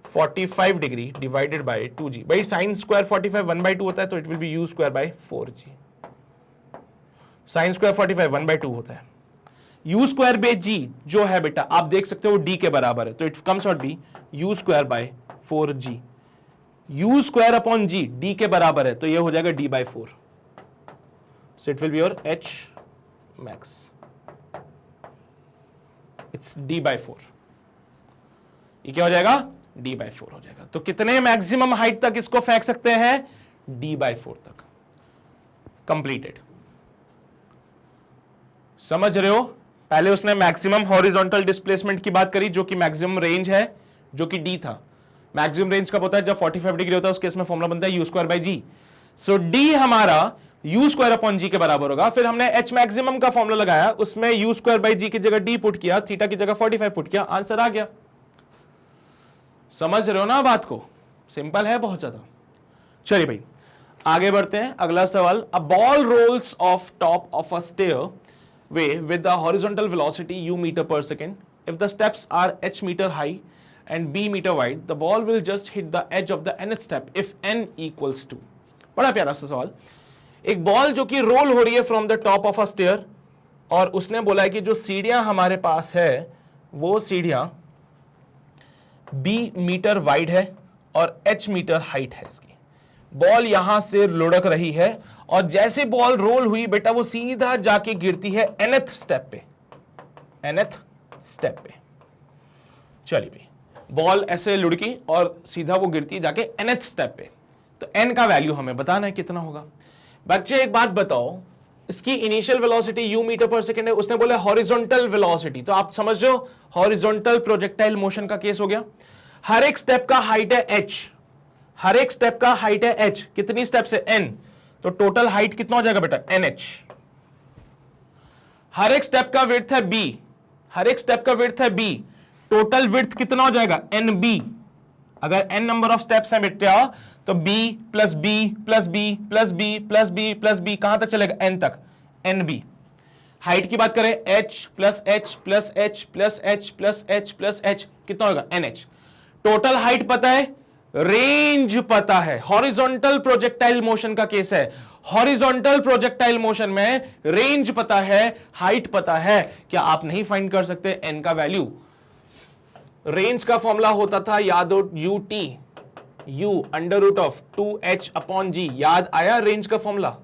45 degree divided by 2g। भाई साइन स्क्वायर 45 1/2 होता है, तो it will B u square by 4g। Sine square 45 1/2 होता है। यू स्क्वायर बाय जी जो है बेटा आप देख सकते हो डी के बराबर है, तो it comes out be u square by 4g। U square upon g d के बराबर है, तो ये हो जाएगा d by 4। So it will be your h max, it's d by 4। ये क्या हो जाएगा? d बाय 4 हो जाएगा। तो कितने मैक्सिमम हाइट तक इसको फेंक सकते हैं? d बाय 4 तक। कंप्लीटेड। समझ रहे हो? पहले उसने मैक्सिमम हॉरिजॉन्टल डिस्प्लेसमेंट की बात करी जो कि मैक्सिमम रेंज है, जो कि d था। मैक्सिमम रेंज कब होता है? जब 45 डिग्री होता है, उस केस में फॉर्मूला बनता है u square by g. So d हमारा यू स्क्वायर अपॉन जी के बराबर होगा। फिर हमने एच मैक्सिमम का फॉर्मूला लगाया, उसमें यू स्क्वायर बाई जी की जगह डी पुट किया, थीटा की जगह 45 पुट किया, आंसर आ गया। समझ रहे हो ना बात को? सिंपल है बहुत ज्यादा। चलिए भाई आगे बढ़ते हैं। अगला सवाल, a ball rolls off top of a stairway with the horizontal velocity u metre per second. If the steps are h metre high and b metre wide, the ball will just hit the edge of the nth step if n equals to. बड़ा प्यारा सा सवाल। एक ball जो कि role हो रही है from the top of a stair, और उसने बोला है कि जो सीढ़ियां हमारे पास है वो सीढ़ियां b मीटर वाइड है और h मीटर हाइट है इसकी। बॉल यहां से लुढ़क रही है और जैसे बॉल रोल हुई बेटा वो सीधा जाके गिरती है nth स्टेप पे, nth स्टेप पे। चलिए भाई बॉल ऐसे लुढ़की और सीधा वो गिरती है जाके nth स्टेप पे, तो n का वैल्यू हमें बताना है कितना होगा। बच्चे एक बात बताओ, इसकी इनिशियल वेलोसिटी u मीटर पर सेकंड है, उसने बोला हॉरिजॉन्टल वेलोसिटी, तो आप समझ रहे हो हॉरिजॉन्टल प्रोजेक्टाइल मोशन का केस हो गया। हर एक स्टेप का हाइट है h, हर एक स्टेप का हाइट है h। कितनी स्टेप्स है? n, तो टोटल हाइट कितना हो जाएगा बेटा? nh। हर एक स्टेप का विड्थ है b, हर एक स्टेप का विड्थ है b, टोटल विड्थ कितना हो जाएगा? nb। अगर n नंबर ऑफ स्टेप्स है बेटा तो b plus b plus b plus b plus b plus b कहां तक चलेगा? n तक, nb। हाइट की बात करें h plus h plus h plus h plus h plus h कितना होगा? nh। टोटल हाइट पता है, रेंज पता है। हॉरिजॉन्टल प्रोजेक्टाइल मोशन का केस है। हॉरिजॉन्टल प्रोजेक्टाइल मोशन में रेंज पता है, हाइट पता है, क्या आप नहीं फाइंड कर सकते n का वैल्यू? रेंज का फॉर्मूला होता था याद हो, ut u under root of 2h upon g. याद आया रेंज का फॉर्मूला?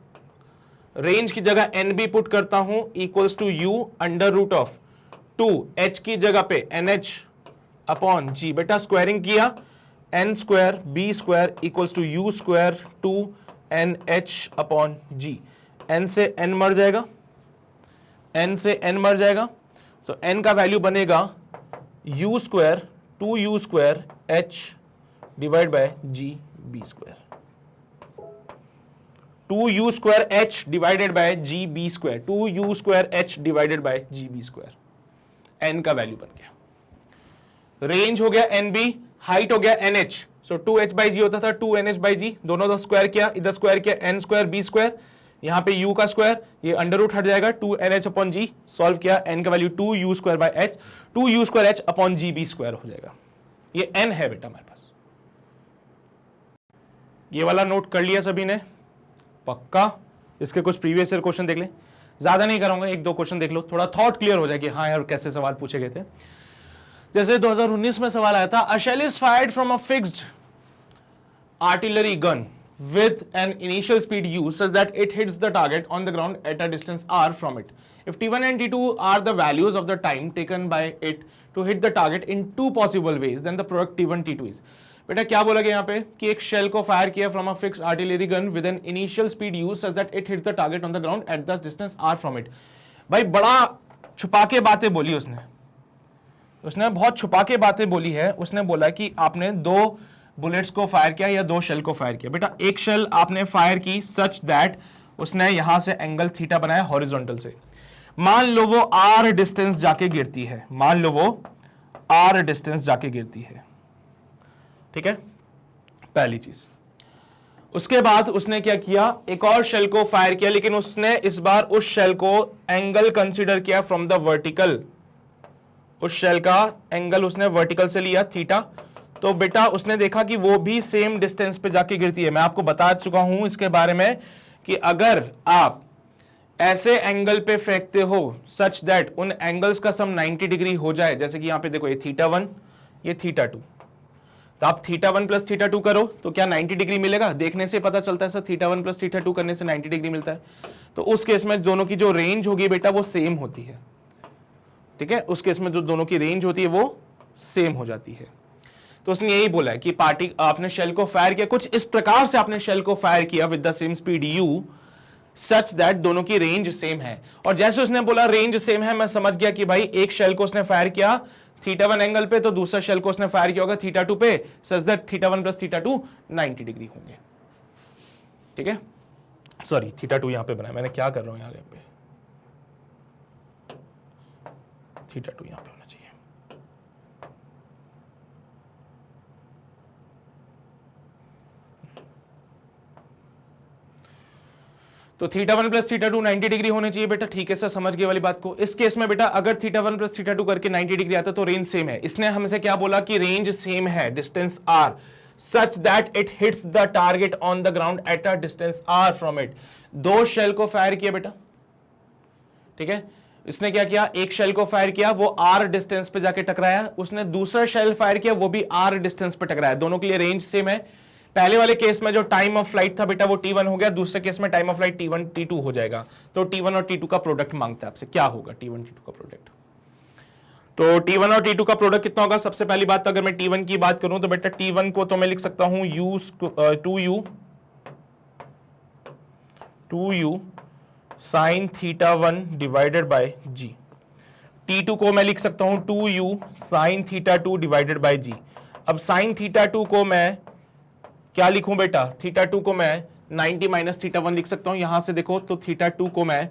रेंज की जगह nb पुट करता हूं equals to u under root of 2h की जगह पे nh अपॉन जी। बेटा स्क्वायरिंग किया, n square b square equals to u square 2nh upon g. n से n मर जाएगा, n से n मर जाएगा, तो n का वैल्यू बनेगा u square 2u square h divide by g b square. 2u square h divided by g b square, 2u square h divided by g b square. n का value बन गया। Range हो गया nb, height हो गया nh। So 2h by जी होता था 2nh by जी, दोनों का स्क्वायर किया, इधर स्क्वायर किया, n स्क्वायर b स्क्वायर, यहां पे u का स्क्वायर, ये अंडर रूट हट जाएगा, 2nh अपॉन जी, सॉल्व किया, n का value 2u square by h, 2u square h upon g b square हो जाएगा। ये n है बेटा हमारे पास। ये वाला नोट कर लिया सभी ने पक्का? इसके कुछ प्रीवियस ईयर क्वेश्चन देख ले, ज्यादा नहीं कराऊंगा, एक दो क्वेश्चन देख लो, थोड़ा थॉट क्लियर हो जाए कि हाँ यार कैसे सवाल पूछे गए थे। जैसे 2019 में सवाल आया था, a shell is fired from a fixed artillery gun with an initial speed u such that it hits the target on the ground at a distance r from it. If t1 and t2 are the values of the time taken by it to hit the target in two possible ways, then the product t1 t2 is. बेटा क्या बोला गया यहाँ पे कि एक shell को fire किया from a fixed artillery gun with an initial speed u such that it hit the target on the ground at the distance r from it. भाई बड़ा छुपा के बातें बोली उसने बहुत छुपा के बातें बोली है। उसने बोला कि आपने दो बुलेट्स को फायर किया या दो शेल को फायर किया। बेटा एक शेल आपने फायर की सच दैट उसने यहां से एंगल थीटा बनाया हॉरिजॉन्टल से, मान लो वो आर डिस्टेंस जाके गिरती है, मान लो वो आर डिस्टेंस जाके गिरती है, ठीक है, पहली चीज। उसके बाद उसने क्या किया, एक और शेल को फायर किया, लेकिन उसने इस बार उस शेल को एंगल कंसीडर किया फ्रॉम द वर्टिकल, उस शेल का एंगल उसने वर्टिकल से लिया थीटा। तो बेटा उसने देखा कि वो भी सेम डिस्टेंस पे जाके गिरती है। मैं आपको बता चुका हूं इसके बारे में कि अगर आप ऐसे एंगल पे फेंकते हो सच दैट उन एंगल्स का सम 90 डिग्री हो जाए, जैसे कि यहां पे देखो ये θ1 ये θ2, तो आप θ1 प्लस θ2 करो तो क्या 90 डिग्री मिलेगा? देखने से पता चलता है सर, θ1 प्लस θ2 करने से 90 डिग्री मिलता है। तो उस केस में दोनों की जो रेंज होगी बेटा वो सेम होती है, ठीक है, उस केस में जो दोनों की रेंज होती है वो सेम हो जाती है। तो उसने यही बोला है कि पार्टी आपने शेल को फायर किया कुछ इस प्रकार से, आपने शेल को फायर किया with the same speed u such that दोनों की रेंज सेम है। और जैसे उसने बोला रेंज सेम है, मैं समझ गया कि भाई एक शेल को उसने फायर किया θ1 एंगल पे, तो दूसरा शेल को उसने फायर किया होगा θ2 पे सच दैट θ1 प्लस θ2 90 डिग्री होंगे, ठीक है। सॉरी θ2 यहां पे बनाया मैंने, क्या कर रहा हूं यहाँ पे, θ2 यहां पे होना चाहिए। तो θ1 प्लस θ2 90 डिग्री होने चाहिए बेटा, ठीक है सर, समझ गए वाली बात को। इस केस में बेटा अगर θ1 प्लस θ2 करके 90 डिग्री आता तो रेंज सेम है। इसने हमसे क्या बोला कि रेंज सेम है, distance r such that it hits the target on the ground at a distance r from it. दो शेल को फायर किया बेटा, ठीक है, इसने क्या किया, एक शेल को फायर किया वो r डिस्टेंस पे जाके टकराया, उसने दूसरा शेल फायर किया वो भी r डिस्टेंस पे टकराया, दोनों के लिए रेंज सेम है। पहले वाले केस में जो टाइम ऑफ फ्लाइट था बेटा वो t1 हो गया, दूसरे केस में time of flight t1 t2 हो जाएगा। तो t1 और t2 का प्रोडक्ट मांगता है आपसे, क्या होगा t1 t2 का प्रोडक्ट? तो t1 और t2 का प्रोडक्ट कितना होगा? सबसे पहली बात तो अगर मैं t1 की बात करूं तो बेटा t1 को तो मैं लिख सकता हूं 2u sine θ1 divided by g। t2 को मैं लिख सकता हूं 2u sine θ2 divided by g। अब साइन θ2 को मैं क्या लिखूं बेटा, θ2 को मैं 90 माइनस θ1 लिख सकता हूं। यहां से देखो तो θ2 को मैं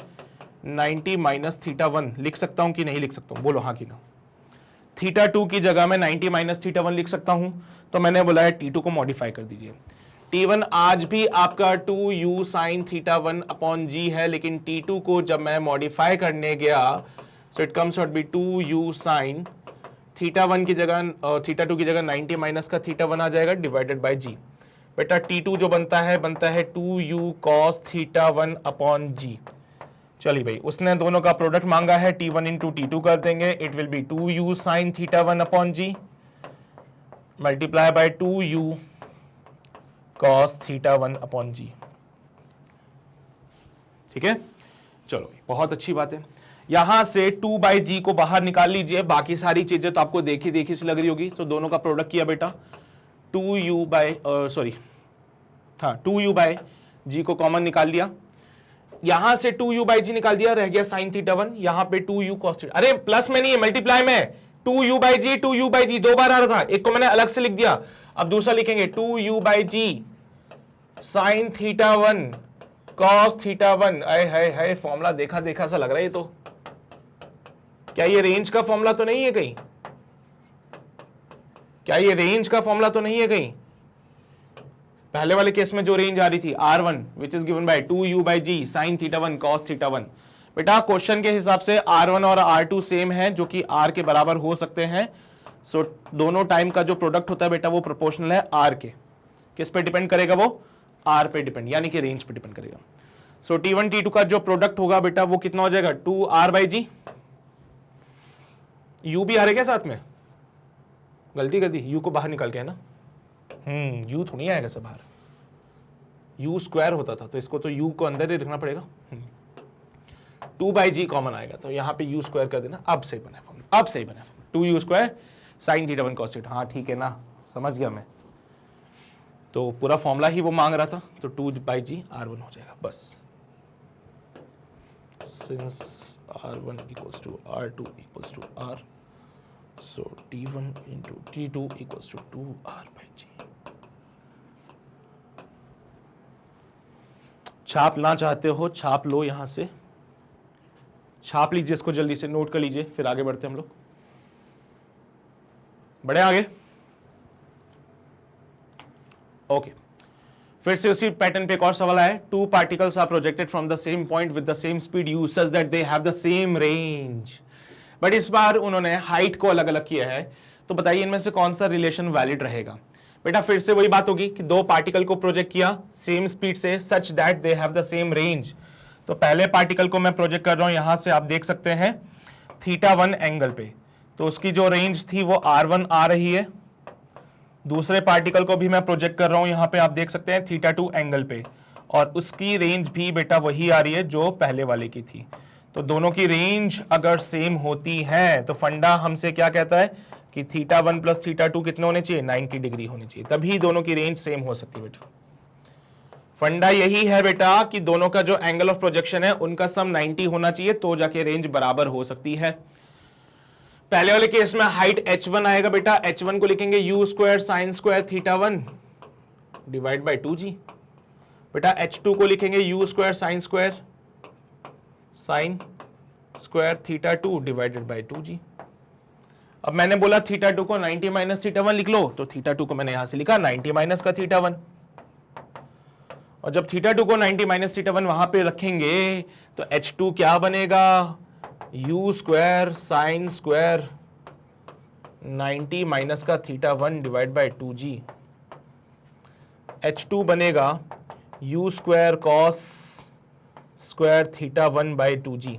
90 माइनस θ1 लिख सकता हूं कि नहीं लिख सकता हूं? बोलो हाँ कि ना। θ2 की जगह मैं 90 माइनस θ1 लिख सकता हूं, तो मैंने बोला है t2 को मॉडिफाई कर दीजिए। t1 आज भी आपका 2u साइन θ1 अपॉन g है, लेकिन t2 को जब मैं मॉडिफाई करने गया so it comes out be 2u sine θ1 की जगह θ2 की जगह 90 माइनस का θ1 आ जाएगा डिवाइडेड बाय g। बेटा t2 जो बनता है 2u cos θ1 अपॉन g। चलिए भाई, उसने दोनों का प्रोडक्ट मांगा है, t1 इंटू t2 कर देंगे, it will be 2u sine θ1 upon g multiply by 2u cos θ1 upon g, ठीक है। चलो बहुत अच्छी बात है। यहां से 2 बाई जी को बाहर निकाल लीजिए, बाकी सारी चीजें तो आपको देखी देखी से लग रही होगी। तो दोनों का प्रोडक्ट किया बेटा 2u बाय 2u बाय जी को कॉमन निकाल लिया, यहां से 2u बाय जी निकाल दिया, रह गया साइन θ1, यहां पे 2u cos θ। अरे प्लस में नहीं है, मल्टीप्लाई में 2u बाय जी दो बार आ रहा था, एक को मैंने अलग से लिख दिया, अब दूसरा लिखेंगे 2u बाय जी साइन θ1 cos θ1। है फॉर्मूला देखा देखा सा लग रहा है ये तो, क्या ये रेंज का फॉर्मूला तो नहीं है कहीं? क्या ये रेंज का फॉर्मूला तो नहीं है कहीं? पहले वाले केस में जो रेंज आ रही थी R1 which is given by 2u/g sin θ1 cos θ1, बेटा क्वेश्चन के हिसाब से R1 और R2 सेम है जो कि R के बराबर हो सकते हैं। सो दोनों टाइम का जो प्रोडक्ट होता है बेटा वो प्रोपोर्शनल है R के। किस पे डिपेंड करेगा? वो R पे डिपेंड, यानी कि रेंज पे डिपेंड करेगा। सो T1 T2 का जो प्रोडक्ट होगा बेटा वो कितना हो जाएगा? 2R/g। U भी आ रहा है क्या साथ में? गलती कर दी, U को बाहर निकाल के है ना। U थोड़ी आएगा सब बाहर, U स्क्वायर होता था तो इसको तो U को अंदर ही रखना पड़ेगा। 2/g कॉमन आएगा तो यहाँ पे U स्क्वायर कर देना। अब सही बना फॉर्मूला, अब सही बना formula. 2u square sin θ1 cos θ। हाँ ठीक है ना, समझ गया मैं। तो पूरा फॉर्मूला ही वो मांग रहा था, तो 2/g R1 हो जाएगा बस। Since R1 equals to R2 equals to R, so T1 into T2 equals to 2R/g। छाप ना चाहते हो छाप लो, यहां से छाप लीजिए इसको, जल्दी से नोट कर लीजिए, फिर आगे बढ़ते हम लोग। बढ़े आगे। ओके, फिर से उसी पैटर्न पे एक और सवाल आया। Two particles are projected from the same point with the same speed u such that they have the same range. But इस बार उन्होंने हाइट को अलग अलग किया है, तो बताइए इनमें से कौन सा रिलेशन वैलिड रहेगा? बेटा फिर से वही बात होगी कि दो पार्टिकल को प्रोजेक्ट किया सेम स्पीड से सच that they have the same range. तो पहले पार्टिकल को मैं प्रोजेक्ट कर रहा हूं, यहां से आप देख सकते हैं θ1 एंगल पे, तो उसकी जो रेंज थी वो R1 आ रही है। दूसरे पार्टिकल को भी मैं प्रोजेक्ट कर रहा हूं, यहां पे आप देख सकते हैं θ2 एंगल पे, और उसकी रेंज भी बेटा वही आ रही है जो पहले वाले की थी। तो दोनों की रेंज अगर सेम होती है तो फंडा हमसे क्या कहता है कि θ1 प्लस θ2 कितने होने चाहिए? 90 डिग्री होने चाहिए, तभी दोनों की रेंज सेम हो सकती है बेटा। फंडा यही है बेटा कि दोनों का जो एंगल ऑफ प्रोजेक्शन है उनका सम 90 होना चाहिए, तो जाके रेंज बराबर हो सकती है। पहले वाले केस में हाइट h1 आएगा बेटा, h1 को लिखेंगे u square sine square θ1 divide by 2g। बेटा h2 को लिखेंगे u square sine square θ2 divided by 2g। अब मैंने बोला θ2 को 90 माइनस θ1 लिख लो, तो θ2 को मैंने यहां से लिखा 90 माइनस का θ1, और जब θ2 को 90 माइनस θ1 वहां पे रखेंगे तो h2 क्या बनेगा? u square sine square 90 minus का θ1 डिवाइड बाय 2g। h2 बनेगा u square cos square θ1 by 2g।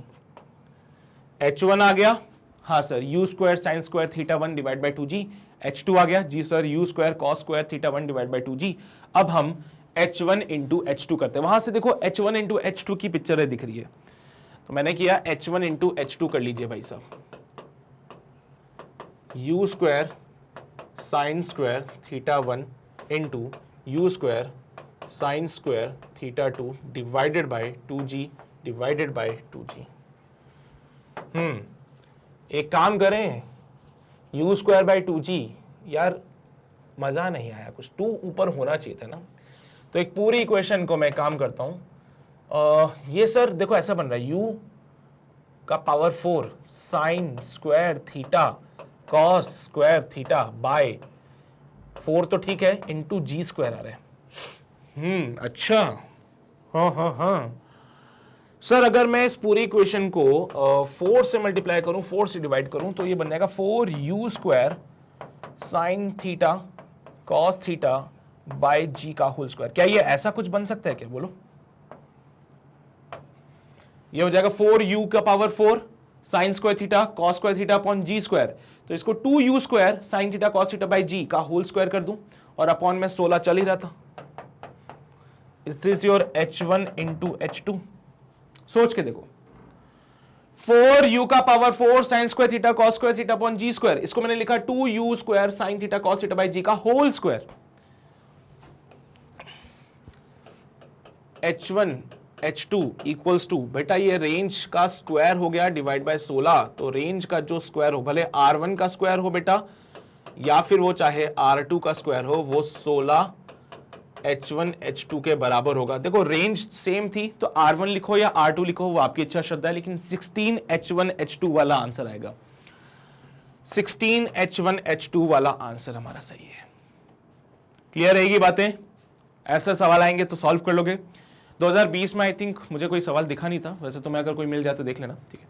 h1 आ गया, हाँ sir, u square sine square θ1 divide by 2g। h2 आ गया, जी sir, u square cos square θ1 divide by 2g। अब हम h1 इंटू h2 करते हैं। वहां से देखो h1 इंटू h2 की पिक्चर है दिख रही है, तो मैंने किया h1 इंटू h2 कर लीजिए भाई साहब। u square sine square θ1 into u square sine square θ2 divided by 2g divided by 2g। एक काम करें, u स्क्वायर बाय 2g, यार मजा नहीं आया, कुछ 2 ऊपर होना चाहिए था ना। तो एक पूरी इक्वेशन को मैं काम करता हूं, ये सर देखो ऐसा बन रहा है u का power 4 sine square theta cos square theta by 4 तो ठीक है, इंटू जी स्क्वायर आ रहा है। अच्छा, हाँ सर, अगर मैं इस पूरी इक्वेशन को 4 से मल्टीप्लाई करूं, 4 से डिवाइड करूं, तो ये बन जाएगा 4u square sine theta cos theta by g का होल स्क्वायर। क्या ये ऐसा कुछ बन सकता है क्या? बोलो। ये हो जाएगा 4u का power 4 sine square theta cos square theta upon g square, तो इसको 2u square sine theta cos theta by g का होल स्क्वायर कर दूं, और अपॉन में 16 चल ही रहा था। Is this your h1 into h2? सोच के देखो, 4u का power 4 sine square theta cos square theta upon g square, इसको मैंने लिखा 2u square sine theta cos theta by g का whole square. h1 h2 equals to, बेटा ये रेंज का स्क्वायर हो गया डिवाइड बाय 16, तो रेंज का जो स्क्वायर हो, भले r1 का स्क्वायर हो बेटा या फिर वो चाहे r2 का स्क्वायर हो, वो 16 h1 h2 के बराबर होगा। देखो रेंज सेम थी तो r1 लिखो या r2 लिखो, वो आपकी इच्छा श्रद्धा है, लेकिन 16 h1 h2 वाला आंसर आएगा। 16 h1 h2 वाला आंसर हमारा सही है। क्लियर रहेगी बातें? ऐसे सवाल आएंगे तो सॉल्व कर लोगे। 2020 में आई थिंक मुझे कोई सवाल दिखा नहीं था, वैसे तो मैं अगर कोई मिल जाए तो देख लेना, ठीक है।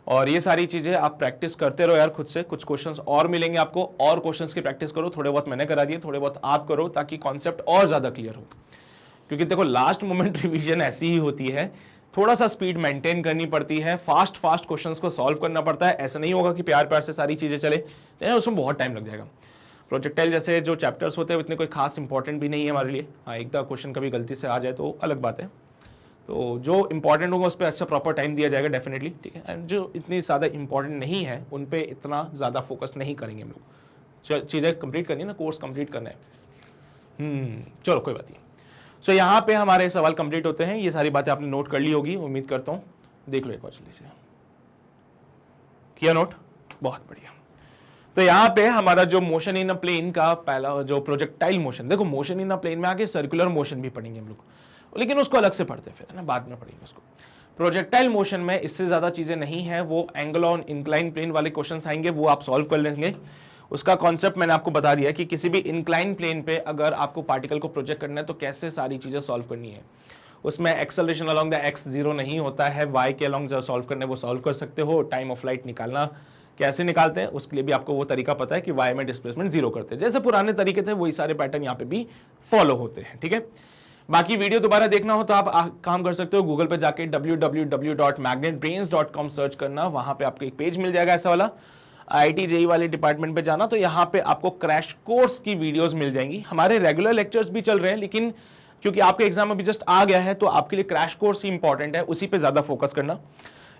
और ये सारी चीजें आप प्रैक्टिस करते रहो यार खुद से, कुछ क्वेश्चंस और मिलेंगे आपको, और क्वेश्चंस की प्रैक्टिस करो, थोड़े बहुत मैंने करा दिए, थोड़े बहुत आप करो, ताकि कॉन्सेप्ट और ज्यादा क्लियर हो। क्योंकि देखो लास्ट मोमेंट रिवीजन ऐसी ही होती है, थोड़ा सा स्पीड मेंटेन करनी पड़ती है, फास्ट क्वेश्चंस को सॉल्व करना पड़ता है। ऐसा नहीं होगा कि प्यार प्यार से सारी चीजें चले, उसमें बहुत टाइम लग जाएगा। प्रोजेक्टाइल जैसे जो चैप्टर्स होते हैं इतने कोई खास इंपॉर्टेंट भी नहीं है हमारे लिए। हाँ, एक दो क्वेश्चन कभी गलती से आ जाए तो अलग बात है, तो जो इंपॉर्टेंट होगा उस पर अच्छा प्रॉपर टाइम दिया जाएगा डेफिनेटली, ठीक है। एंड जो इतनी ज़्यादा इंपॉर्टेंट नहीं है उन पे इतना ज़्यादा फोकस नहीं करेंगे हम लोग। चीज़ें कंप्लीट करनी है ना, कोर्स कंप्लीट करना है। चलो कोई बात नहीं। सो यहाँ पे हमारे सवाल कंप्लीट होते हैं। ये सारी बातें आपने नोट कर ली होगी, उम्मीद करता हूँ। देख लो एक बार जल्दी से, किया नोट? बहुत बढ़िया। तो यहाँ पे हमारा जो मोशन इन अ प्लेन का पहला जो प्रोजेक्टाइल मोशन, देखो मोशन इन अ प्लेन में आगे सर्कुलर मोशन भी पढ़ेंगे हम लोग, लेकिन उसको अलग से पढ़ते फिर, है ना, बाद में पढ़ेंगे उसको। प्रोजेक्टाइल मोशन में इससे ज्यादा चीजें नहीं है, वो एंगल ऑन इंक्लाइन प्लेन वाले क्वेश्चंस आएंगे, वो आप सॉल्व कर लेंगे। उसका कॉन्सेप्ट मैंने आपको बता दिया कि किसी भी इंक्लाइन प्लेन पे अगर आपको पार्टिकल को प्रोजेक्ट करना है तो कैसे सारी चीजें सॉल्व करनी है। उसमें acceleration along the x zero नहीं होता है, वाई के अलोंग जो सॉल्व करने वो सॉल्व कर सकते हो। टाइम ऑफ फ्लाइट निकालना कैसे निकालते हैं उसके लिए भी आपको वो तरीका पता है कि वाई में डिस्प्लेसमेंट जीरो करते हैं, जैसे पुराने तरीके थे वही सारे पैटर्न यहाँ पे भी फॉलो होते हैं, ठीक है। बाकी वीडियो दोबारा देखना हो तो आप काम कर सकते हो, गूगल पे जाके www.magnetbrains.com सर्च करना, वहां पे आपको एक पेज मिल जाएगा ऐसा वाला। IIT JEE वाले डिपार्टमेंट पे जाना तो यहाँ पे आपको क्रैश कोर्स की वीडियोस मिल जाएंगी। हमारे रेगुलर लेक्चर्स भी चल रहे हैं, लेकिन क्योंकि आपके एग्जाम अभी जस्ट आ गया है तो आपके लिए क्रैश कोर्स ही इंपॉर्टेंट है, उसी पे ज्यादा फोकस करना।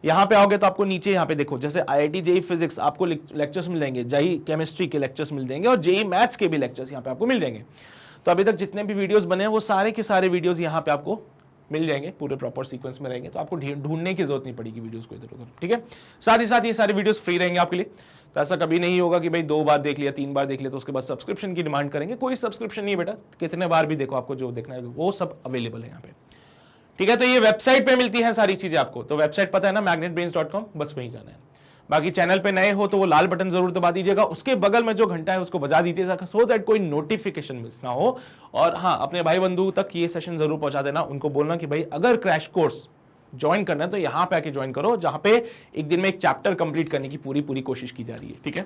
यहाँ पे आओगे तो आपको नीचे यहाँ पे देखो, जैसे IIT JEE फिजिक्स आपको लेक्चर्स मिल जाएंगे, JEE केमिस्ट्री के लेक्चर्स मिल जाएंगे, और JEE मैथ्स के भी लेक्चर्स यहाँ पे आपको मिल जाएंगे। तो अभी तक जितने भी वीडियोस बने हैं वो सारे के सारे वीडियोस यहाँ पे आपको मिल जाएंगे, पूरे प्रॉपर सीक्वेंस में रहेंगे, तो आपको ढूंढने की जरूरत नहीं पड़ेगी वीडियोस को इधर उधर, ठीक है। साथ ही साथ ये सारे वीडियोस फ्री रहेंगे आपके लिए, तो ऐसा कभी नहीं होगा कि भाई 2 बार देख लिया 3 बार देख लिया तो उसके बाद सब्सक्रिप्शन की डिमांड करेंगे। कोई सब्सक्रिप्शन नहीं है बेटा, कितने बार भी देखो, आपको जो देखना है वो सब अवेलेबल है यहाँ पे, ठीक है। तो ये वेबसाइट पे मिलती है सारी चीजें आपको, तो वेबसाइट पता है ना, magnetbrains.com, बस वहीं जाना है। बाकी चैनल पे नए हो तो वो लाल बटन जरूर दबा दीजिएगा, उसके बगल में जो घंटा है उसको बजा दीजिएगा, सो दैट कोई नोटिफिकेशन मिस ना हो। और हाँ, अपने भाई बंधु तक ये सेशन जरूर पहुंचा देना, उनको बोलना कि भाई अगर क्रैश कोर्स ज्वाइन करना है तो यहाँ पे आके ज्वाइन करो, जहां पे एक दिन में एक चैप्टर कंप्लीट करने की पूरी कोशिश की जा रही है, ठीक है।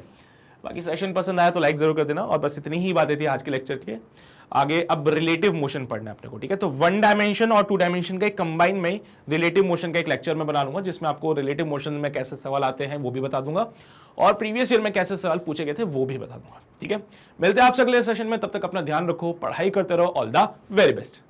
बाकी सेशन पसंद आया तो लाइक जरूर कर देना। और बस इतनी ही बातें थी आज के लेक्चर के। आगे अब रिलेटिव मोशन पढ़ना है अपने को, ठीक है। तो 1 डायमेंशन और 2 डायमेंशन का एक कंबाइन में रिलेटिव मोशन का एक लेक्चर में बना लूंगा, जिसमें आपको रिलेटिव मोशन में कैसे सवाल आते हैं वो भी बता दूंगा, और प्रीवियस ईयर में कैसे सवाल पूछे गए थे वो भी बता दूंगा, ठीक है। मिलते हैं आपसे अगले सेशन में, तब तक अपना ध्यान रखो, पढ़ाई करते रहो, ऑल द वेरी बेस्ट।